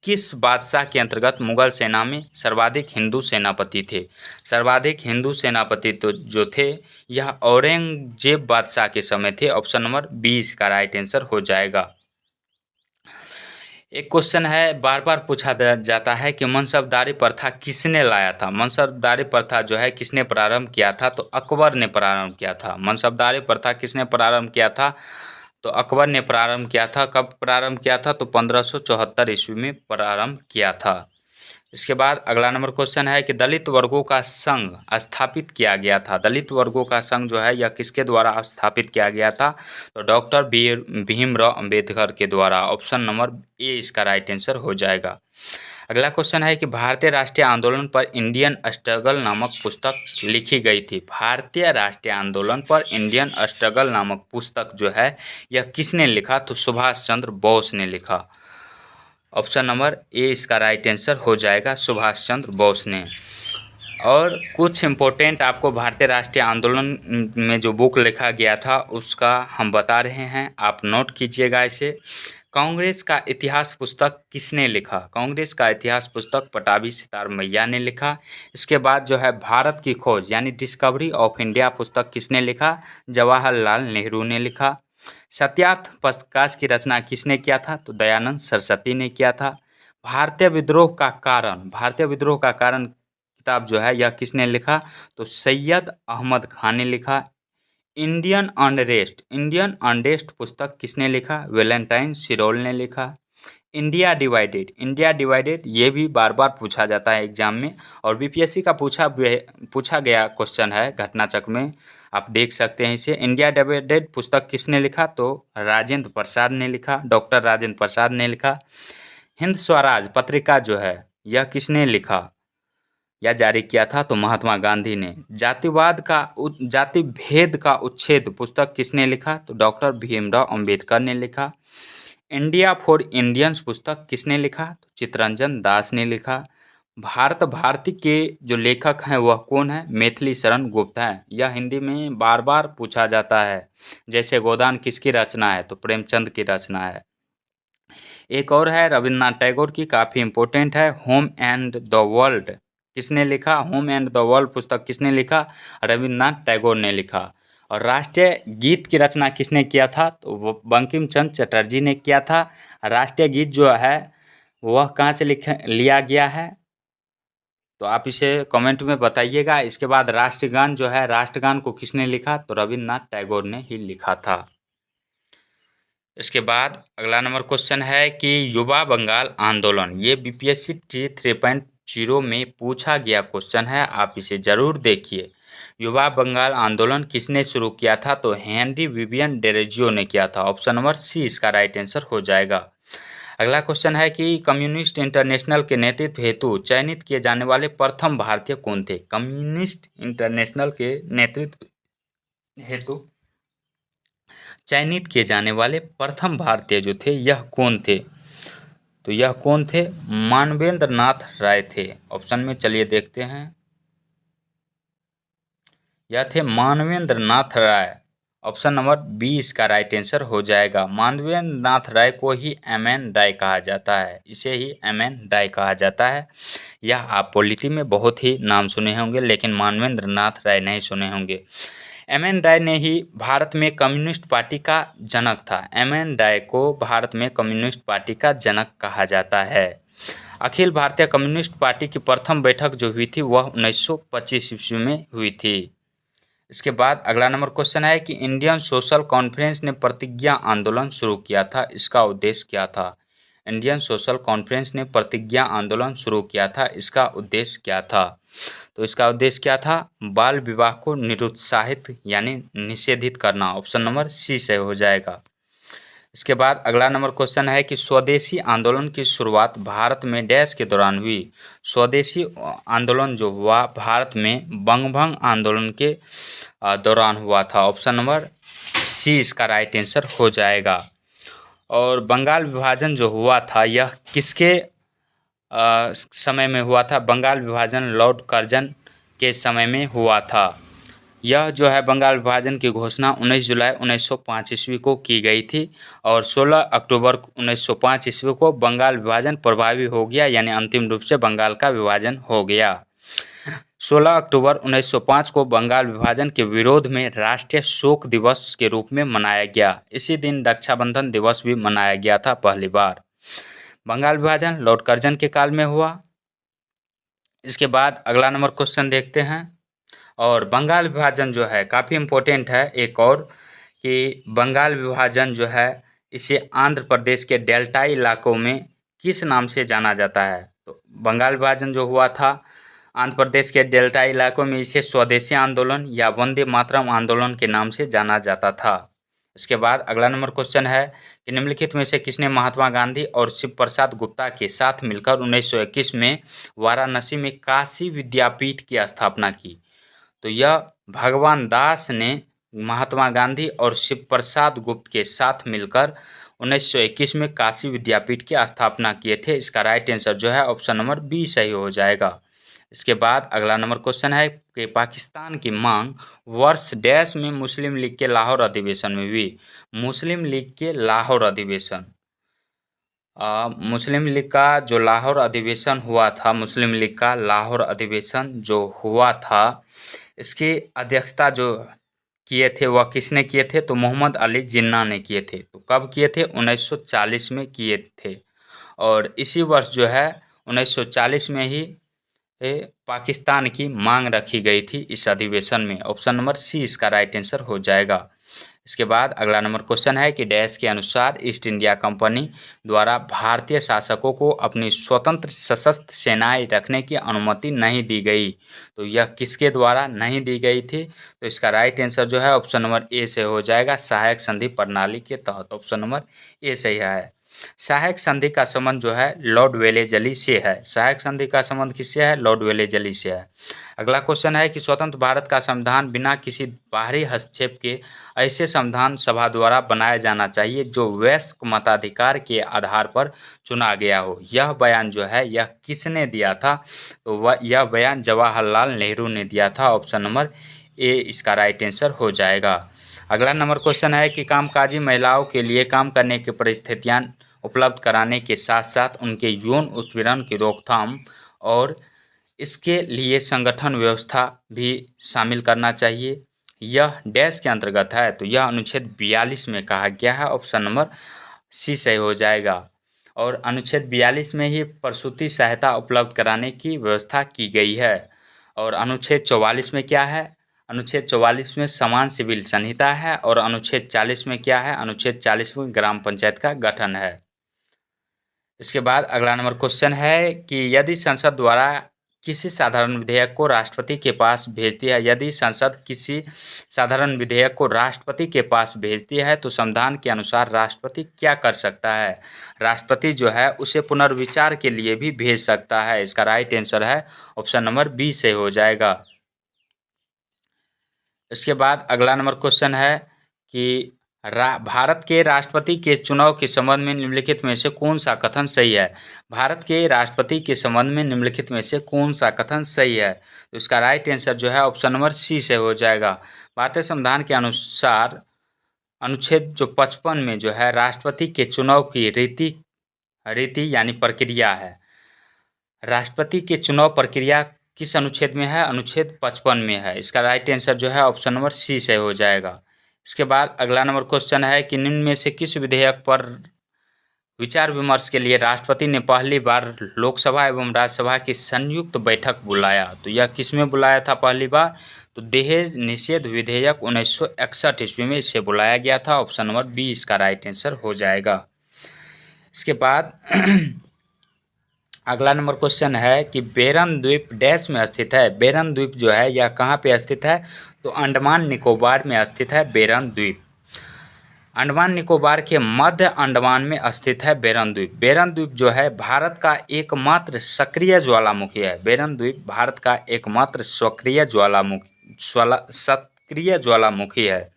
Speaker 1: किस बादशाह के अंतर्गत मुगल सेना में सर्वाधिक हिंदू सेनापति थे। सर्वाधिक हिंदू सेनापति तो जो थे यह औरंगजेब बादशाह के समय थे। ऑप्शन नंबर 20 का राइट आंसर हो जाएगा। एक क्वेश्चन है बार बार पूछा जाता है कि मनसबदारी प्रथा किसने लाया था। मनसबदारी प्रथा जो है किसने प्रारंभ किया था, तो अकबर ने प्रारंभ किया था। मनसबदारी प्रथा किसने प्रारंभ किया था, तो अकबर ने प्रारंभ किया था। कब प्रारंभ किया था, तो 1574 ईस्वी में प्रारंभ किया था। इसके बाद अगला नंबर क्वेश्चन है कि दलित वर्गों का संघ स्थापित किया गया था। दलित वर्गों का संघ जो है यह किसके द्वारा स्थापित किया गया था, तो डॉक्टर भीमराव अंबेडकर के द्वारा। ऑप्शन नंबर ए इसका राइट आंसर हो जाएगा। अगला क्वेश्चन है कि भारतीय राष्ट्रीय आंदोलन पर इंडियन स्ट्रगल नामक पुस्तक लिखी गई थी। भारतीय राष्ट्रीय आंदोलन पर इंडियन स्ट्रगल नामक पुस्तक जो है यह किसने लिखा, तो सुभाष चंद्र बोस ने लिखा। ऑप्शन नंबर ए इसका राइट आंसर हो जाएगा, सुभाष चंद्र बोस ने। और कुछ इम्पोर्टेंट आपको भारतीय राष्ट्रीय आंदोलन में जो बुक लिखा गया था उसका हम बता रहे हैं, आप नोट कीजिएगा इसे। कांग्रेस का इतिहास पुस्तक किसने लिखा, कांग्रेस का इतिहास पुस्तक पटाभी सितार मैया ने लिखा। इसके बाद जो है भारत की खोज यानी डिस्कवरी ऑफ इंडिया पुस्तक किसने लिखा, जवाहरलाल नेहरू ने लिखा। सत्यार्थ प्रकाश की रचना किसने किया था, तो दयानंद सरस्वती ने किया था। भारतीय विद्रोह का कारण, भारतीय विद्रोह का कारण किताब जो है यह किसने लिखा, तो सैयद अहमद खान ने लिखा। इंडियन अनरेस्ट, इंडियन अनरेस्ट पुस्तक किसने लिखा, वैलेंटाइन सिरोल ने लिखा। इंडिया डिवाइडेड, इंडिया डिवाइडेड ये भी बार बार पूछा जाता है एग्जाम में और बीपीएससी का पूछा गया क्वेश्चन है घटनाचक्र में, आप देख सकते हैं इसे। इंडिया डिवाइडेड पुस्तक किसने लिखा, तो राजेंद्र प्रसाद ने लिखा, डॉक्टर राजेंद्र प्रसाद ने लिखा। हिंद स्वराज पत्रिका जो है यह किसने लिखा या जारी किया था, तो महात्मा गांधी ने। जाति भेद का उच्छेद पुस्तक किसने लिखा, तो डॉक्टर भीमराव अंबेडकर ने लिखा। इंडिया फॉर इंडियंस पुस्तक किसने लिखा, तो चित्तरंजन दास ने लिखा। भारत भारती के जो लेखक हैं वह कौन है, मैथिली शरण गुप्त हैं। यह हिंदी में बार बार पूछा जाता है। जैसे गोदान किसकी रचना है, तो प्रेमचंद की रचना है। एक और है रविन्द्रनाथ टैगोर की, काफ़ी इम्पोर्टेंट है, होम एंड द वर्ल्ड किसने लिखा, होम एंड द वर्ल्ड पुस्तक किसने लिखा, रविन्द्रनाथ टैगोर ने लिखा। और राष्ट्रीय गीत की रचना किसने किया था, तो वो बंकिम चंद्र चटर्जी ने किया था। राष्ट्रीय गीत जो है वह कहाँ से लिया गया है, तो आप इसे कमेंट में बताइएगा। इसके बाद राष्ट्रगान जो है, राष्ट्रगान को किसने लिखा, तो रविन्द्रनाथ टैगोर ने ही लिखा था। इसके बाद अगला नंबर क्वेश्चन है कि युवा बंगाल आंदोलन, ये बीपीएससी टी 3.0 में पूछा गया क्वेश्चन है, आप इसे ज़रूर देखिए। युवा बंगाल आंदोलन किसने शुरू किया था, तो हेनरी विवियन डेरोजियो ने किया था। ऑप्शन नंबर सी इसका राइट आंसर हो जाएगा। अगला क्वेश्चन है कि कम्युनिस्ट इंटरनेशनल के नेतृत्व हेतु चयनित किए जाने वाले प्रथम भारतीय कौन थे। कम्युनिस्ट इंटरनेशनल के नेतृत्व हेतु चयनित किए जाने वाले प्रथम भारतीय जो थे यह कौन थे, तो यह कौन थे, मानवेंद्र नाथ राय थे। ऑप्शन में चलिए देखते हैं, यह थे मानवेंद्र नाथ राय। ऑप्शन नंबर 20 का राइट आंसर हो जाएगा। मानवेंद्र नाथ राय को ही एम.एन. राय कहा जाता है, इसे ही एम.एन. राय कहा जाता है। यह आप पॉलिटी में बहुत ही नाम सुने होंगे लेकिन मानवेंद्र नाथ राय नहीं सुने होंगे। एम.एन. राय ने ही भारत में कम्युनिस्ट पार्टी का जनक था। एम.एन. राय को भारत में कम्युनिस्ट पार्टी का जनक कहा जाता है। अखिल भारतीय कम्युनिस्ट पार्टी की प्रथम बैठक जो हुई थी वह 1925 ईस्वी में हुई थी। इसके बाद अगला नंबर क्वेश्चन है कि इंडियन सोशल कॉन्फ्रेंस ने प्रतिज्ञा आंदोलन शुरू किया था, इसका उद्देश्य क्या था। इंडियन सोशल कॉन्फ्रेंस ने प्रतिज्ञा आंदोलन शुरू किया था, इसका उद्देश्य क्या था? तो इसका उद्देश्य क्या था? बाल विवाह को निरुत्साहित यानी निषेधित करना। ऑप्शन नंबर सी से हो जाएगा। इसके बाद अगला नंबर क्वेश्चन है कि स्वदेशी आंदोलन की शुरुआत भारत में डैश के दौरान हुई। स्वदेशी आंदोलन जो हुआ भारत में बंगभंग आंदोलन के दौरान हुआ था। ऑप्शन नंबर सी इसका राइट आंसर हो जाएगा। और बंगाल विभाजन जो हुआ था यह किसके समय में हुआ था? बंगाल विभाजन लॉर्ड कर्जन के समय में हुआ था। यह जो है बंगाल विभाजन की घोषणा 19 जुलाई 1905 ईस्वी को की गई थी और 16 अक्टूबर 1905 ईस्वी को बंगाल विभाजन प्रभावी हो गया, यानी अंतिम रूप से बंगाल का विभाजन हो गया। 16 अक्टूबर 1905 को बंगाल विभाजन के विरोध में राष्ट्रीय शोक दिवस के रूप में मनाया गया। इसी दिन रक्षाबंधन दिवस भी मनाया गया था पहली बार। बंगाल विभाजन लॉर्ड कर्जन के काल में हुआ। इसके बाद अगला नंबर क्वेश्चन देखते हैं। और बंगाल विभाजन जो है काफ़ी इम्पोर्टेंट है एक और, कि बंगाल विभाजन जो है इसे आंध्र प्रदेश के डेल्टाई इलाकों में किस नाम से जाना जाता है? तो बंगाल विभाजन जो हुआ था आंध्र प्रदेश के डेल्टाई इलाकों में इसे स्वदेशी आंदोलन या वंदे मातरम आंदोलन के नाम से जाना जाता था। इसके बाद अगला नंबर क्वेश्चन है कि निम्नलिखित में से किसने महात्मा गांधी और शिव प्रसाद गुप्ता के साथ मिलकर 1921 में वाराणसी में काशी विद्यापीठ की स्थापना की? तो यह भगवान दास ने महात्मा गांधी और शिव प्रसाद गुप्त के साथ मिलकर 1921 में काशी विद्यापीठ की स्थापना किए थे। इसका राइट आंसर जो है ऑप्शन नंबर बी सही हो जाएगा। इसके बाद अगला नंबर क्वेश्चन है कि पाकिस्तान की मांग वर्ष डैश में मुस्लिम लीग के लाहौर अधिवेशन में हुई। मुस्लिम लीग के लाहौर अधिवेशन, मुस्लिम लीग का जो लाहौर अधिवेशन हुआ था, मुस्लिम लीग का लाहौर अधिवेशन जो हुआ था इसकी अध्यक्षता जो किए थे वह किसने किए थे? तो मोहम्मद अली जिन्ना ने किए थे। तो कब किए थे? 1940 में किए थे। और इसी वर्ष जो है 1940 में ही पाकिस्तान की मांग रखी गई थी इस अधिवेशन में। ऑप्शन नंबर सी इसका राइट आंसर हो जाएगा। इसके बाद अगला नंबर क्वेश्चन है कि डैश के अनुसार ईस्ट इंडिया कंपनी द्वारा भारतीय शासकों को अपनी स्वतंत्र सशस्त्र सेनाएं रखने की अनुमति नहीं दी गई। तो यह किसके द्वारा नहीं दी गई थी? तो इसका राइट आंसर जो है ऑप्शन नंबर ए से हो जाएगा, सहायक संधि प्रणाली के तहत। ऑप्शन नंबर ए सही है। सहायक संधि का संबंध जो है लॉर्ड वेलेजली से है। सहायक संधि का संबंध किससे है? लॉर्ड वेलेजली से है। अगला क्वेश्चन है कि स्वतंत्र भारत का संविधान बिना किसी बाहरी हस्तक्षेप के ऐसे संविधान सभा द्वारा बनाया जाना चाहिए जो वयस्क मताधिकार के आधार पर चुना गया हो। यह बयान जो है यह किसने दिया था? तो यह बयान जवाहरलाल नेहरू ने दिया था। ऑप्शन नंबर ए इसका राइट आंसर हो जाएगा। अगला नंबर क्वेश्चन है कि कामकाजी महिलाओं के लिए काम करने की परिस्थितियाँ उपलब्ध कराने के साथ साथ उनके यौन उत्पीड़न की रोकथाम और इसके लिए संगठन व्यवस्था भी शामिल करना चाहिए। यह डैश के अंतर्गत है, तो यह अनुच्छेद 42 में कहा गया है। ऑप्शन नंबर सी सही हो जाएगा। और अनुच्छेद 42 में ही प्रसूति सहायता उपलब्ध कराने की व्यवस्था की गई है। और अनुच्छेद 44 में क्या है? अनुच्छेद 44 में समान सिविल संहिता है। और अनुच्छेद 40 में क्या है? अनुच्छेद 40 में ग्राम पंचायत का गठन है। इसके बाद अगला नंबर क्वेश्चन है कि यदि संसद द्वारा किसी साधारण विधेयक को राष्ट्रपति के पास भेजती है, यदि संसद किसी साधारण विधेयक को राष्ट्रपति के पास भेजती है तो संविधान के अनुसार राष्ट्रपति क्या कर सकता है? राष्ट्रपति जो है उसे पुनर्विचार के लिए भी भेज सकता है। इसका राइट आंसर है ऑप्शन नंबर बी से हो जाएगा। इसके बाद अगला नंबर क्वेश्चन है कि भारत के राष्ट्रपति के चुनाव के संबंध में निम्नलिखित में से कौन सा कथन सही है? भारत के राष्ट्रपति के संबंध में निम्नलिखित में से कौन सा कथन सही है? तो इसका राइट आंसर जो है ऑप्शन नंबर सी से हो जाएगा। भारतीय संविधान के अनुसार अनुच्छेद जो 55 में जो है राष्ट्रपति के चुनाव की रीति यानी प्रक्रिया है। राष्ट्रपति के चुनाव प्रक्रिया किस अनुच्छेद में है? अनुच्छेद 55 में है। इसका राइट आंसर जो है ऑप्शन नंबर सी से हो जाएगा। इसके बाद अगला नंबर क्वेश्चन है कि निम्न में से किस विधेयक पर विचार विमर्श के लिए राष्ट्रपति ने पहली बार लोकसभा एवं राज्यसभा की संयुक्त बैठक बुलाया? तो यह किस में बुलाया था पहली बार? तो दहेज निषेध विधेयक 1961 ईस्वी में इसे बुलाया गया था। ऑप्शन नंबर बी इसका राइट आंसर हो जाएगा। इसके बाद अगला नंबर क्वेश्चन है कि बेरन द्वीप डैश में स्थित है। बेरन द्वीप जो है यह कहाँ पे स्थित है? तो अंडमान निकोबार में स्थित है बेरन द्वीप। अंडमान निकोबार के मध्य अंडमान में स्थित है बेरन द्वीप। बेरन द्वीप जो है भारत का एकमात्र सक्रिय ज्वालामुखी है। बेरन द्वीप भारत का एकमात्र सक्रिय ज्वालामुखी है।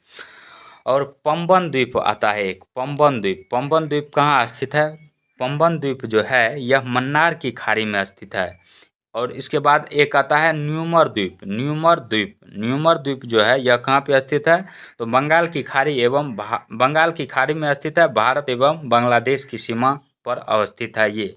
Speaker 1: और पंबन द्वीप आता है एक, पंबन द्वीप। पंबन द्वीप कहाँ स्थित है? पंबन द्वीप जो है यह मन्नार की खाड़ी में स्थित है। और इसके बाद एक आता है न्यूमर द्वीप। न्यूमर द्वीप, न्यूमर द्वीप जो है यह कहाँ पे स्थित है? तो बंगाल की खाड़ी एवं बंगाल की खाड़ी में स्थित है। भारत एवं बांग्लादेश की सीमा पर अवस्थित है ये।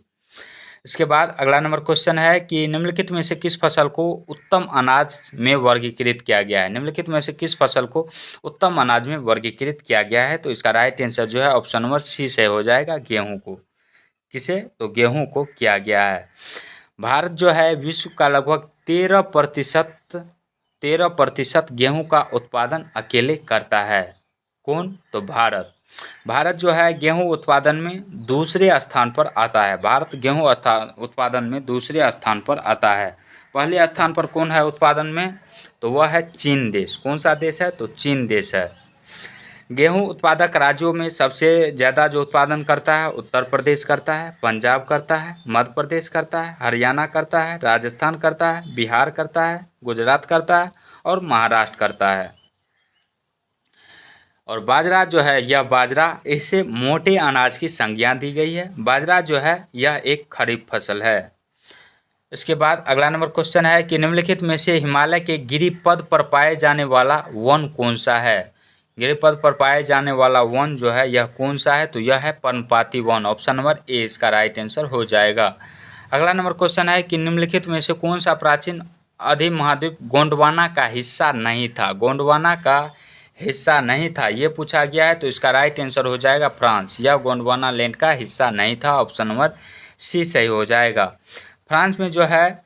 Speaker 1: इसके बाद अगला नंबर क्वेश्चन है कि निम्नलिखित में से किस फसल को उत्तम अनाज में वर्गीकृत किया गया है? निम्नलिखित में से किस फसल को उत्तम अनाज में वर्गीकृत किया गया है? तो इसका राइट आंसर जो है ऑप्शन नंबर सी से हो जाएगा, गेहूं को। किसे? तो गेहूं को किया गया है। भारत जो है विश्व का लगभग 13% गेहूं का उत्पादन अकेले करता है। कौन? तो भारत। भारत जो है गेहूं उत्पादन में दूसरे स्थान पर आता है। भारत गेहूं उत्पादन में दूसरे स्थान पर आता है। पहले स्थान पर कौन है उत्पादन में? तो वह है चीन देश। कौन सा देश है? तो चीन देश है। गेहूं उत्पादक राज्यों में सबसे ज़्यादा जो उत्पादन करता है उत्तर प्रदेश करता है, पंजाब करता है, मध्य प्रदेश करता है, हरियाणा करता है, राजस्थान करता है, बिहार करता है, गुजरात करता है और महाराष्ट्र करता है। और बाजरा जो है यह बाजरा, इसे मोटे अनाज की संज्ञा दी गई है। बाजरा जो है यह एक खरीफ फसल है। इसके बाद अगला नंबर क्वेश्चन है कि निम्नलिखित में से हिमालय के गिरिपद पर पाए जाने वाला वन कौन सा है? गिरिपद पर पाए जाने वाला वन जो है यह कौन सा है? तो यह है पर्णपाती वन। ऑप्शन नंबर ए इसका राइट आंसर हो जाएगा। अगला नंबर क्वेश्चन है कि निम्नलिखित में से कौन सा प्राचीन अधिमहाद्वीप गोंडवाना का हिस्सा नहीं था? गोंडवाना का हिस्सा नहीं था ये पूछा गया है। तो इसका राइट आंसर हो जाएगा फ्रांस। यह गोंडवाना लैंड का हिस्सा नहीं था। ऑप्शन नंबर सी सही हो जाएगा। फ्रांस में जो है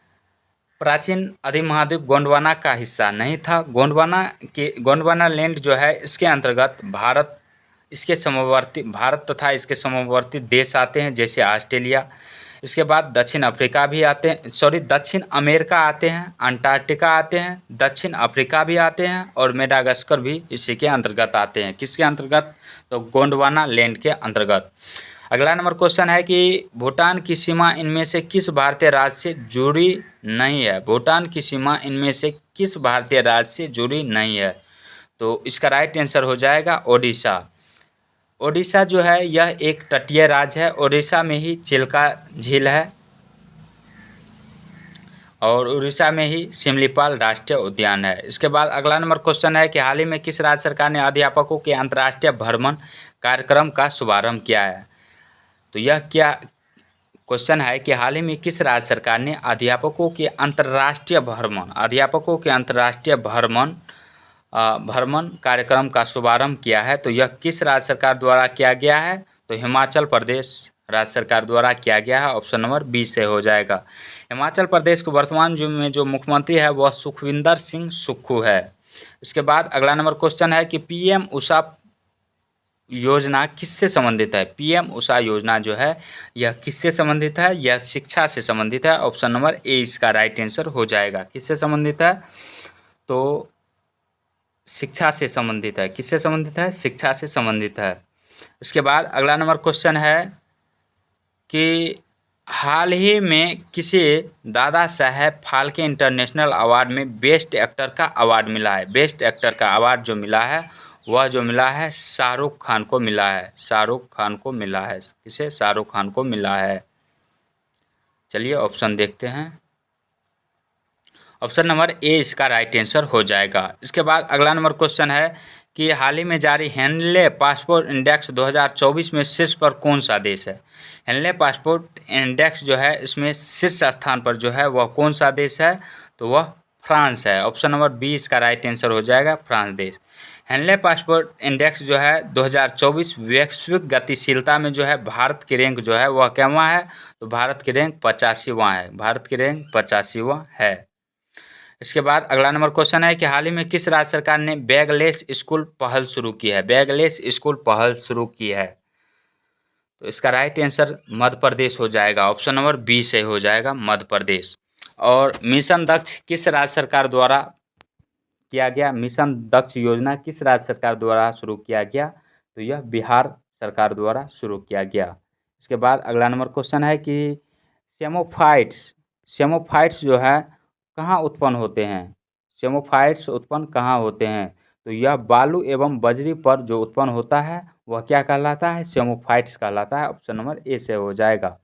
Speaker 1: प्राचीन अधिमहाद्वीप गोंडवाना का हिस्सा नहीं था। गोंडवाना लैंड जो है इसके अंतर्गत भारत तथा इसके समवर्ती देश आते हैं, जैसे ऑस्ट्रेलिया। इसके बाद दक्षिण अमेरिका आते हैं, अंटार्कटिका आते हैं, दक्षिण अफ्रीका भी आते हैं और मेडागास्कर भी इसी के अंतर्गत आते हैं। किसके अंतर्गत? तो गोंडवाना लैंड के अंतर्गत। अगला नंबर क्वेश्चन है कि भूटान की सीमा इनमें से किस भारतीय राज्य से जुड़ी नहीं है? भूटान की सीमा इनमें से किस भारतीय राज्य से जुड़ी नहीं है? तो इसका राइट आंसर हो जाएगा ओडिशा। ओडिशा जो है यह एक तटीय राज्य है। ओडिशा में ही चिल्का झील है और उड़ीसा में ही सिमलीपाल राष्ट्रीय उद्यान है। इसके बाद अगला नंबर क्वेश्चन है कि हाल ही में किस राज्य सरकार ने अध्यापकों के अंतर्राष्ट्रीय भ्रमण कार्यक्रम का शुभारंभ किया है? तो यह क्या क्वेश्चन है कि हाल ही में किस राज्य सरकार ने अध्यापकों के अंतर्राष्ट्रीय भ्रमण कार्यक्रम का शुभारंभ किया है? तो यह किस राज्य सरकार द्वारा किया गया है? तो हिमाचल प्रदेश राज्य सरकार द्वारा किया गया है। ऑप्शन नंबर बी से हो जाएगा। हिमाचल प्रदेश के वर्तमान में जो मुख्यमंत्री है वह सुखविंदर सिंह सुक्खू है। इसके बाद अगला नंबर क्वेश्चन है कि पीएम उषा योजना किससे संबंधित है? पीएम उषा योजना जो है यह किससे संबंधित है? यह शिक्षा से संबंधित है। ऑप्शन नंबर ए इसका राइट आंसर हो जाएगा। किससे संबंधित है? तो शिक्षा से संबंधित है। किससे संबंधित है? शिक्षा से संबंधित है। इसके बाद अगला नंबर क्वेश्चन है कि हाल ही में किसे दादा साहेब फाल्के इंटरनेशनल अवार्ड में बेस्ट एक्टर का अवार्ड मिला है? बेस्ट एक्टर का अवार्ड जो मिला है वह जो मिला है शाहरुख खान को मिला है। शाहरुख खान को मिला है। किसे? शाहरुख खान को मिला है। चलिए ऑप्शन देखते हैं। ऑप्शन नंबर ए इसका राइट आंसर हो जाएगा। इसके बाद अगला नंबर क्वेश्चन है कि हाल ही में जारी हेनले पासपोर्ट इंडेक्स 2024 में शीर्ष पर कौन सा देश है? हेनले पासपोर्ट इंडेक्स जो है इसमें शीर्ष स्थान पर जो है वह कौन सा देश है? तो वह फ्रांस है। ऑप्शन नंबर बी इसका राइट आंसर हो जाएगा, फ्रांस देश। हेनले पासपोर्ट इंडेक्स जो है 2024 वैश्विक गतिशीलता में जो है भारत की रैंक जो है वह कैवां है? तो भारत की रैंक 85वां है। भारत की रैंक 85वां है। इसके बाद अगला नंबर क्वेश्चन है कि हाल ही में किस राज्य सरकार ने बैगलेस स्कूल पहल शुरू की है? बैगलेस स्कूल पहल शुरू की है। तो इसका राइट आंसर मध्य प्रदेश हो जाएगा। ऑप्शन नंबर बी से हो जाएगा मध्य प्रदेश। और मिशन दक्ष किस राज्य सरकार द्वारा किया गया? मिशन दक्ष योजना किस राज्य सरकार द्वारा शुरू किया गया? तो यह बिहार सरकार द्वारा शुरू किया गया। इसके बाद अगला नंबर क्वेश्चन है कि सेमोफाइट्स जो है कहाँ उत्पन्न होते हैं? सेमोफाइट्स उत्पन्न कहाँ होते हैं? तो यह बालू एवं बजरी पर जो उत्पन्न होता है वह क्या कहलाता है? सेमोफाइट्स कहलाता है। ऑप्शन नंबर ए से हो जाएगा।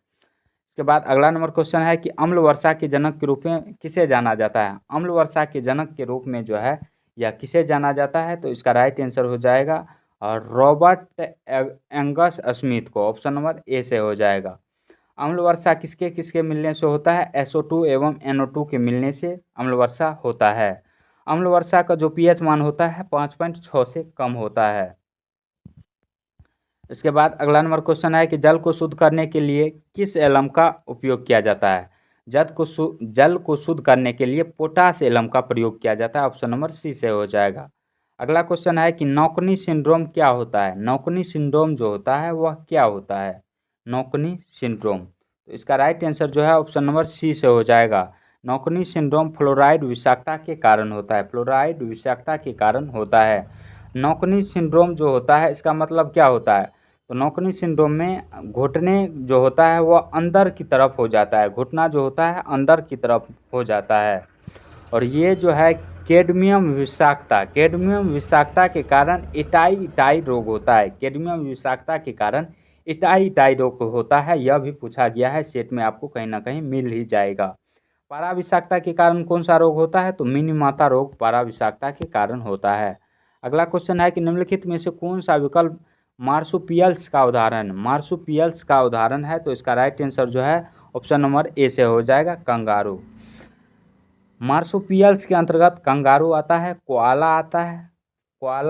Speaker 1: इसके बाद अगला नंबर क्वेश्चन है कि अम्ल वर्षा के जनक के रूप में किसे जाना जाता है? अम्ल वर्षा के जनक के रूप में जो है यह किसे जाना जाता है? तो इसका राइट आंसर हो जाएगा और रॉबर्ट एंगस स्मिथ को। ऑप्शन नंबर ए से हो जाएगा। अम्ल वर्षा किसके किसके मिलने से होता है? SO2 एवं NO2 के मिलने से अम्ल वर्षा होता है। अम्ल वर्षा का जो pH मान होता है 5.6 से कम होता है। इसके बाद अगला नंबर क्वेश्चन है कि जल को शुद्ध करने के लिए किस एलम का उपयोग किया जाता है? जल को शुद्ध करने के लिए पोटाश एलम का प्रयोग किया जाता है। ऑप्शन नंबर सी से हो जाएगा। अगला क्वेश्चन है कि नौकनी सिंड्रोम क्या होता है? नौकनी सिंड्रोम जो होता है वह क्या होता है? नौकनी सिंड्रोम। तो इसका राइट आंसर जो है ऑप्शन नंबर सी से हो जाएगा। नौकनी सिंड्रोम फ्लोराइड विषाक्तता के कारण होता है। फ्लोराइड विषाक्तता के कारण होता है। नौकनी सिंड्रोम जो होता है इसका मतलब क्या होता है? तो नौकनी सिंड्रोम में घुटने जो होता है वह अंदर की तरफ हो जाता है। घुटना जो होता है अंदर की तरफ हो जाता है। और ये जो है कैडमियम विषाक्तता के कारण इटाई रोग होता है। कैडमियम विषाक्तता के कारण इटाई रोग होता है। यह भी पूछा गया है, सेट में आपको कहीं ना कहीं मिल ही जाएगा। पारा विषाक्तता के कारण कौन सा रोग होता है? तो मिनीमाता रोग पारा विषाक्तता के कारण होता है। अगला क्वेश्चन है कि निम्नलिखित में से कौन सा विकल्प मार्सुपियल्स का उदाहरण है? तो इसका राइट आंसर जो है ऑप्शन नंबर ए से हो जाएगा, कंगारू। मार्सुपियल्स के अंतर्गत कंगारू आता है, कोआला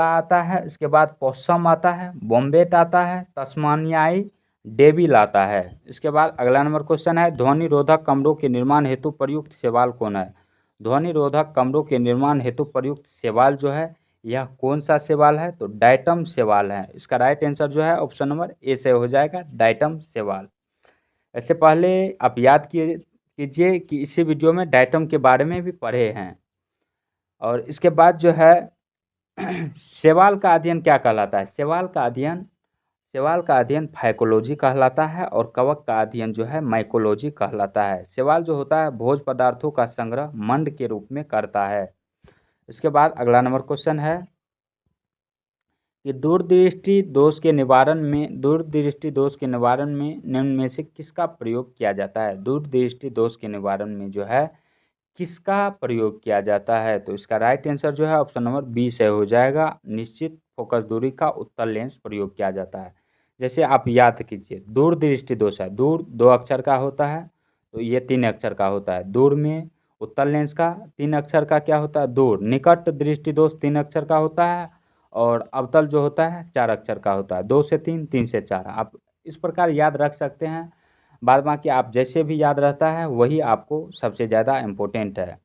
Speaker 1: आता है, इसके बाद पोssum आता है, वोम्बेट आता है, तस्मानियाई डेविल आता है। इसके बाद अगला नंबर क्वेश्चन है ध्वनि रोधक कमरों के निर्माण हेतु प्रयुक्त शैवाल कौन है? ध्वनि रोधक कमरों के निर्माण हेतु प्रयुक्त शैवाल जो है यह कौन सा शैवाल है? तो डाइटम शैवाल है। इसका राइट आंसर जो है ऑप्शन नंबर ए से हो जाएगा, डाइटम शैवाल। इससे पहले आप याद कीजिए कि इसी वीडियो में डाइटम के बारे में भी पढ़े हैं। और इसके बाद जो है शैवाल का अध्ययन क्या कहलाता है? शैवाल का अध्ययन फाइकोलॉजी कहलाता है और कवक का अध्ययन जो है माइकोलॉजी कहलाता है। शैवाल जो होता है भोज्य पदार्थों का संग्रह मंड के रूप में करता है। इसके बाद अगला नंबर क्वेश्चन है कि दूरदृष्टि दोष के निवारण में निम्न में से किसका प्रयोग किया जाता है? दूरदृष्टि दोष के निवारण में जो है किसका प्रयोग किया जाता है? तो इसका राइट आंसर जो है ऑप्शन नंबर बी से हो जाएगा, निश्चित फोकस दूरी का उत्तल लेंस प्रयोग किया जाता है। जैसे आप याद कीजिए दूरदृष्टि दोष है, दूर 2 अक्षर का होता है तो ये 3 अक्षर का होता है। दूर में उत्तल लेंस का 3 अक्षर का क्या होता है? दूर। निकट दृष्टि दोष 3 अक्षर का होता है और अवतल जो होता है 4 अक्षर का होता है। 2 से 3, 3 से 4 आप इस प्रकार याद रख सकते हैं। बाद बाकी आप जैसे भी याद रहता है वही आपको सबसे ज़्यादा इम्पोर्टेंट है।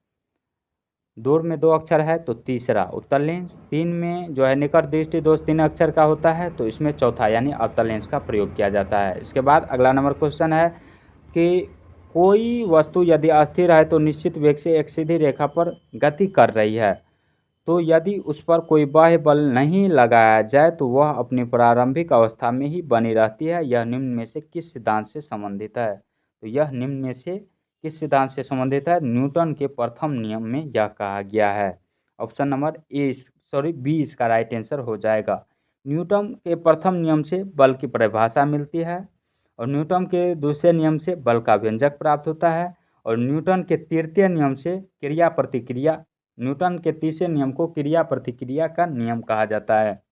Speaker 1: दूर में 2 अक्षर है तो तीसरा उत्तल लेंस। 3 में जो है निकट दृष्टि दोष 3 अक्षर का होता है तो इसमें चौथा यानी अवतल लेंस का प्रयोग किया जाता है। इसके बाद अगला नंबर क्वेश्चन है कि कोई वस्तु यदि अस्थिर है तो निश्चित वेग से एक सीधी रेखा पर गति कर रही है, तो यदि उस पर कोई बाह्य बल नहीं लगाया जाए तो वह अपनी प्रारंभिक अवस्था में ही बनी रहती है। यह निम्न में से किस सिद्धांत से संबंधित है? तो यह निम्न में से किस सिद्धांत से संबंधित है? न्यूटन के प्रथम नियम में यह कहा गया है। ऑप्शन नंबर बी इसका राइट आंसर हो जाएगा। न्यूटन के प्रथम नियम से बल की परिभाषा मिलती है और न्यूटन के दूसरे नियम से बल का व्यंजक प्राप्त होता है और न्यूटन के तृतीय नियम से न्यूटन के तीसरे नियम को क्रिया प्रतिक्रिया का नियम कहा जाता है।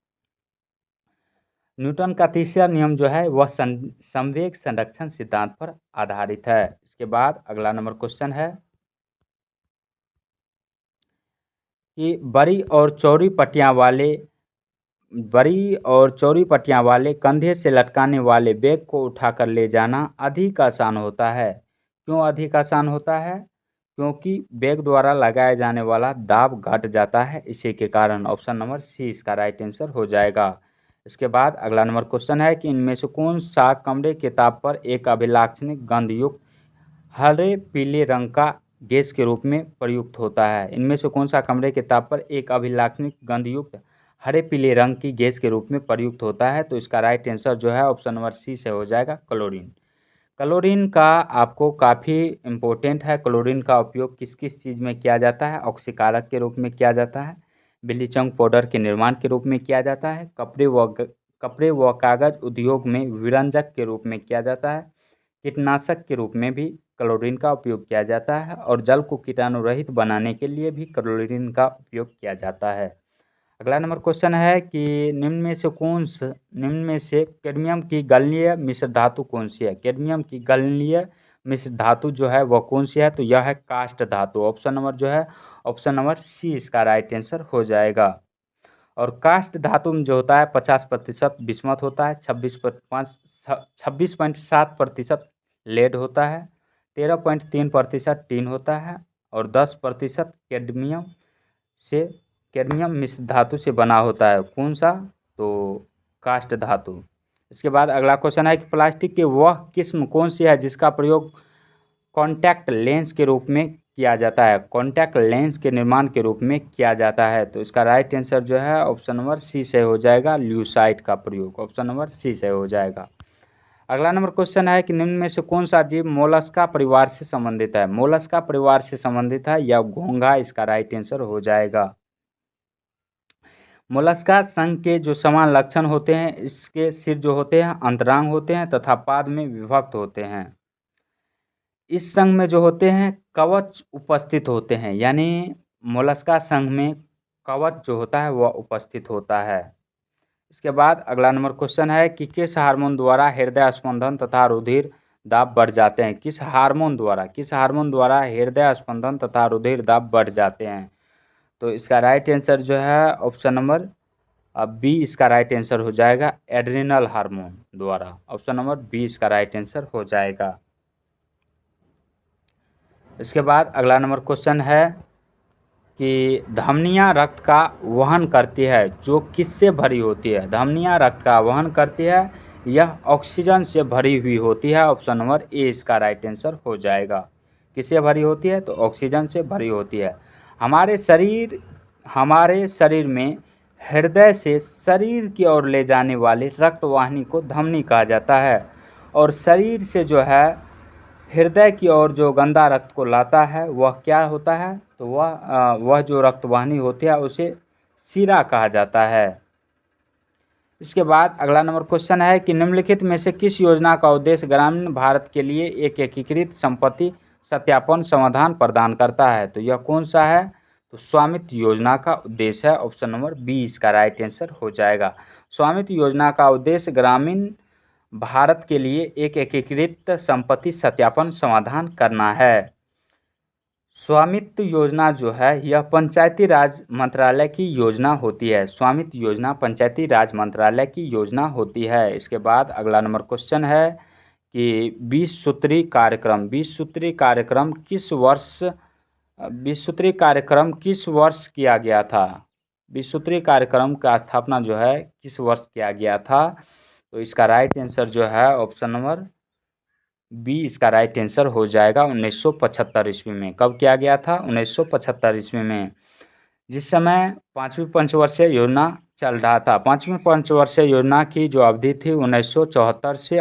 Speaker 1: न्यूटन का तीसरा नियम जो है वह संवेग संरक्षण सिद्धांत पर आधारित है। इसके बाद अगला नंबर क्वेश्चन है कि बड़ी और चौड़ी पट्टियां वाले कंधे से लटकाने वाले बैग को उठाकर ले जाना अधिक आसान होता है। क्यों अधिक आसान होता है? क्योंकि बैग द्वारा लगाया जाने वाला दाब घट जाता है, इसी के कारण। ऑप्शन नंबर सी इसका राइट आंसर हो जाएगा। इसके बाद अगला नंबर क्वेश्चन है कि इनमें से कौन सा कमरे के ताप पर एक अभिलाक्षणिक गंधयुक्त हरे पीले रंग का गैस के रूप में प्रयुक्त होता है। इनमें से कौन सा कमरे के ताप पर एक अभिलाक्षणिक गंधयुक्त हरे पीले रंग की गैस के रूप में प्रयुक्त होता है? तो इसका राइट आंसर जो है ऑप्शन नंबर सी से हो जाएगा, क्लोरीन। क्लोरीन का आपको काफ़ी इम्पोर्टेंट है। क्लोरीन का उपयोग किस किस चीज़ में किया जाता है? ऑक्सीकारक के रूप में किया जाता है, ब्लीचिंग पाउडर के निर्माण के रूप में किया जाता है, कपड़े व कागज उद्योग में विरंजक के रूप में किया जाता है, कीटनाशक के रूप में भी क्लोरीन का उपयोग किया जाता है, और जल को कीटाणु रहित बनाने के लिए भी क्लोरीन का उपयोग किया जाता है। अगला नंबर क्वेश्चन है कि निम्न में से कैडमियम की गलनीय मिश्र धातु कौन सी है? कैडमियम की गलनीय मिश्र धातु जो है वह कौन सी है? तो यह है कास्ट धातु। ऑप्शन नंबर जो है ऑप्शन नंबर सी इसका राइट आंसर हो जाएगा। और कास्ट धातु में जो होता है 50% बिस्मथ होता है, 26.7% लेड होता है, 13.3% टीन होता है, और 10% कैडमियम मिश्र धातु से बना होता है। कौन सा? तो कास्ट धातु। इसके बाद अगला क्वेश्चन है कि प्लास्टिक की वह किस्म कौन सी है जिसका प्रयोग कॉन्टैक्ट लेंस के रूप में किया जाता है? कॉन्टैक्ट लेंस के निर्माण के रूप में किया जाता है। तो इसका राइट आंसर जो है ऑप्शन नंबर सी से हो जाएगा, ल्यूसाइट का प्रयोग। ऑप्शन नंबर सी से हो जाएगा। अगला नंबर क्वेश्चन है कि निम्न में से कौन सा जीव मोलस्का परिवार से संबंधित है? मोलस्का परिवार से संबंधित है या घोंघा इसका राइट आंसर हो जाएगा। मोलस्का संघ के जो समान लक्षण होते हैं, इसके सिर जो होते हैं अंतरांग होते हैं तथा पाद में विभक्त होते हैं। इस संघ में जो होते हैं कवच उपस्थित होते हैं, यानी मोलस्का संघ में कवच जो होता है वह उपस्थित होता है। इसके बाद अगला नंबर क्वेश्चन है कि किस हार्मोन द्वारा हृदय स्पंदन तथा रुधिर दाब बढ़ जाते हैं? किस हार्मोन द्वारा हृदय स्पंदन तथा रुधिर दाब बढ़ जाते हैं? तो इसका राइट आंसर जो है ऑप्शन नंबर बी इसका राइट आंसर हो जाएगा, एड्रिनल हार्मोन द्वारा। ऑप्शन नंबर बी इसका राइट आंसर हो जाएगा। इसके बाद अगला नंबर क्वेश्चन है कि धमनियाँ रक्त का वहन करती है जो किससे भरी होती है? धमनियाँ रक्त का वहन करती है, यह ऑक्सीजन से भरी हुई होती है। ऑप्शन नंबर ए इसका राइट आंसर हो जाएगा। किससे भरी होती है? तो ऑक्सीजन से भरी होती है। हमारे शरीर में हृदय से शरीर की ओर ले जाने वाली रक्तवाहिनी को धमनी कहा जाता है, और शरीर से जो है हृदय की ओर जो गंदा रक्त को लाता है वह क्या होता है? तो वह जो रक्तवाहिनी होती है उसे शिरा कहा जाता है। इसके बाद अगला नंबर क्वेश्चन है कि निम्नलिखित में से किस योजना का उद्देश्य ग्रामीण भारत के लिए एक एकीकृत संपत्ति सत्यापन समाधान प्रदान करता है? तो यह कौन सा है? तो स्वामित्व योजना का उद्देश्य है। ऑप्शन नंबर बी इसका राइट आंसर हो जाएगा। स्वामित्व योजना का उद्देश्य ग्रामीण भारत के लिए एक एकीकृत संपत्ति सत्यापन समाधान करना है। स्वामित्व योजना जो है यह पंचायती राज मंत्रालय की योजना होती है। स्वामित्व योजना पंचायती राज मंत्रालय की योजना होती है। इसके बाद अगला नंबर क्वेश्चन है कि 20 सूत्री कार्यक्रम किस वर्ष किया गया था? 20 सूत्री कार्यक्रम का स्थापना जो है किस वर्ष किया गया था? तो इसका राइट आंसर जो है ऑप्शन नंबर बी इसका राइट आंसर हो जाएगा, 1975 ईस्वी में। कब किया गया था? 1975 ईस्वी में, जिस समय 5वीं पंचवर्षीय योजना चल रहा था। 5वीं पंचवर्षीय योजना की जो अवधि थी 1974 से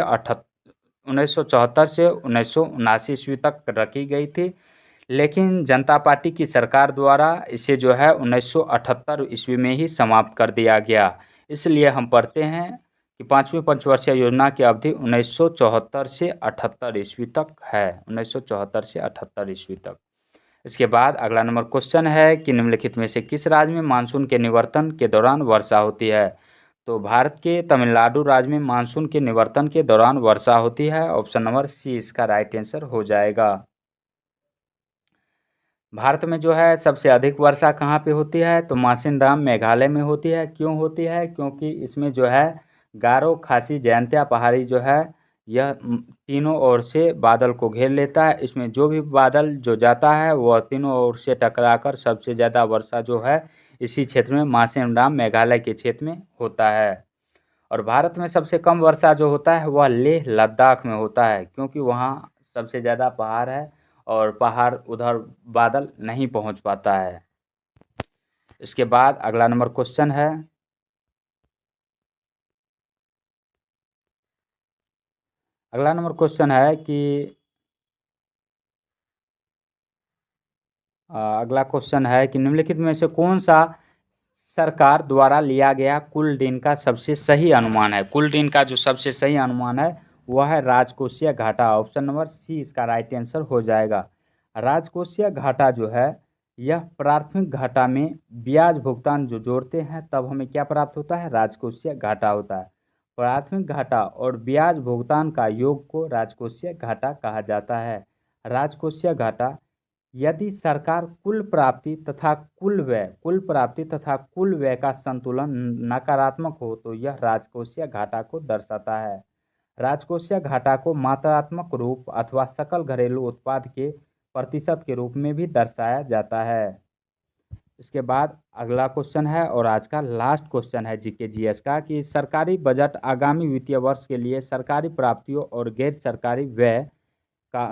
Speaker 1: 1979 ईस्वी तक रखी गई थी, लेकिन जनता पार्टी की सरकार द्वारा इसे जो है 1978 ईस्वी में ही समाप्त कर दिया गया। इसलिए हम पढ़ते हैं कि 5वीं पंचवर्षीय योजना की अवधि 1974 से 78 ईस्वी तक है। 1974 से 78 ईस्वी तक। इसके बाद अगला नंबर क्वेश्चन है कि निम्नलिखित में से किस राज्य में मानसून के निवर्तन के दौरान वर्षा होती है? तो भारत के तमिलनाडु राज्य में मानसून के निवर्तन के दौरान वर्षा होती है। ऑप्शन नंबर सी इसका राइट आंसर हो जाएगा। भारत में जो है सबसे अधिक वर्षा कहाँ पे होती है? तो मासिनराम मेघालय में होती है। क्यों होती है? क्योंकि इसमें जो है गारो, खासी, जयंतिया पहाड़ी जो है यह तीनों ओर से बादल को घेर लेता है। इसमें जो भी बादल जो जाता है वह तीनों ओर से टकराकर सबसे ज़्यादा वर्षा जो है इसी क्षेत्र में मासिनराम मेघालय के क्षेत्र में होता है। और भारत में सबसे कम वर्षा जो होता है वह लेह लद्दाख में होता है, क्योंकि वहाँ सबसे ज़्यादा पहाड़ है और पहाड़ उधर बादल नहीं पहुँच पाता है। इसके बाद अगला नंबर क्वेश्चन है, अगला नंबर क्वेश्चन है कि अगला क्वेश्चन है कि निम्नलिखित में से कौन सा सरकार द्वारा लिया गया कुल का सबसे सही अनुमान है। कुल का जो सबसे सही अनुमान है वह है राजकोषीय घाटा। ऑप्शन नंबर सी इसका राइट आंसर हो जाएगा। राजकोषीय घाटा जो है यह प्राथमिक घाटा में ब्याज भुगतान जो जोड़ते हैं तब हमें क्या प्राप्त होता है, राजकोषीय घाटा होता है। प्राथमिक घाटा और ब्याज भुगतान का योग को राजकोषीय घाटा कहा जाता है। राजकोषीय घाटा यदि सरकार कुल प्राप्ति तथा कुल व्यय का संतुलन नकारात्मक हो तो यह राजकोषीय घाटा को दर्शाता है। राजकोषीय घाटा को मात्रात्मक रूप अथवा सकल घरेलू उत्पाद के प्रतिशत के रूप में भी दर्शाया जाता है। इसके बाद अगला क्वेश्चन है और आज का लास्ट क्वेश्चन है जीके जीएस का कि सरकारी बजट आगामी वित्तीय वर्ष के लिए सरकारी प्राप्तियों और गैर सरकारी व्यय का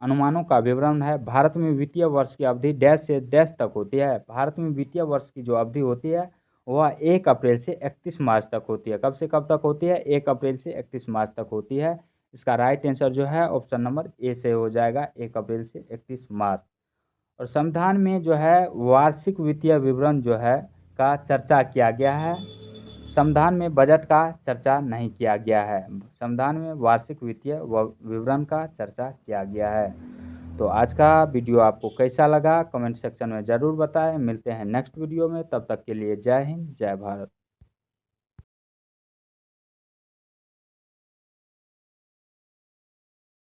Speaker 1: अनुमानों का विवरण है। भारत में वित्तीय वर्ष की अवधि डैश से डैश तक होती है। भारत में वित्तीय वर्ष की जो अवधि होती है वह 1 अप्रैल से 31 मार्च तक होती है। कब से कब तक होती है? 1 अप्रैल से 31 मार्च तक होती है। इसका राइट आंसर जो है ऑप्शन नंबर ए से हो जाएगा, 1 अप्रैल से 31 मार्च। और संविधान में जो है वार्षिक वित्तीय विवरण जो है का चर्चा किया गया है। संविधान में बजट का चर्चा नहीं किया गया है। संविधान में वार्षिक वित्तीय विवरण का चर्चा किया गया है। तो आज का वीडियो आपको कैसा लगा कमेंट सेक्शन में ज़रूर बताएं। मिलते हैं नेक्स्ट वीडियो में, तब तक के लिए जय हिंद जय भारत।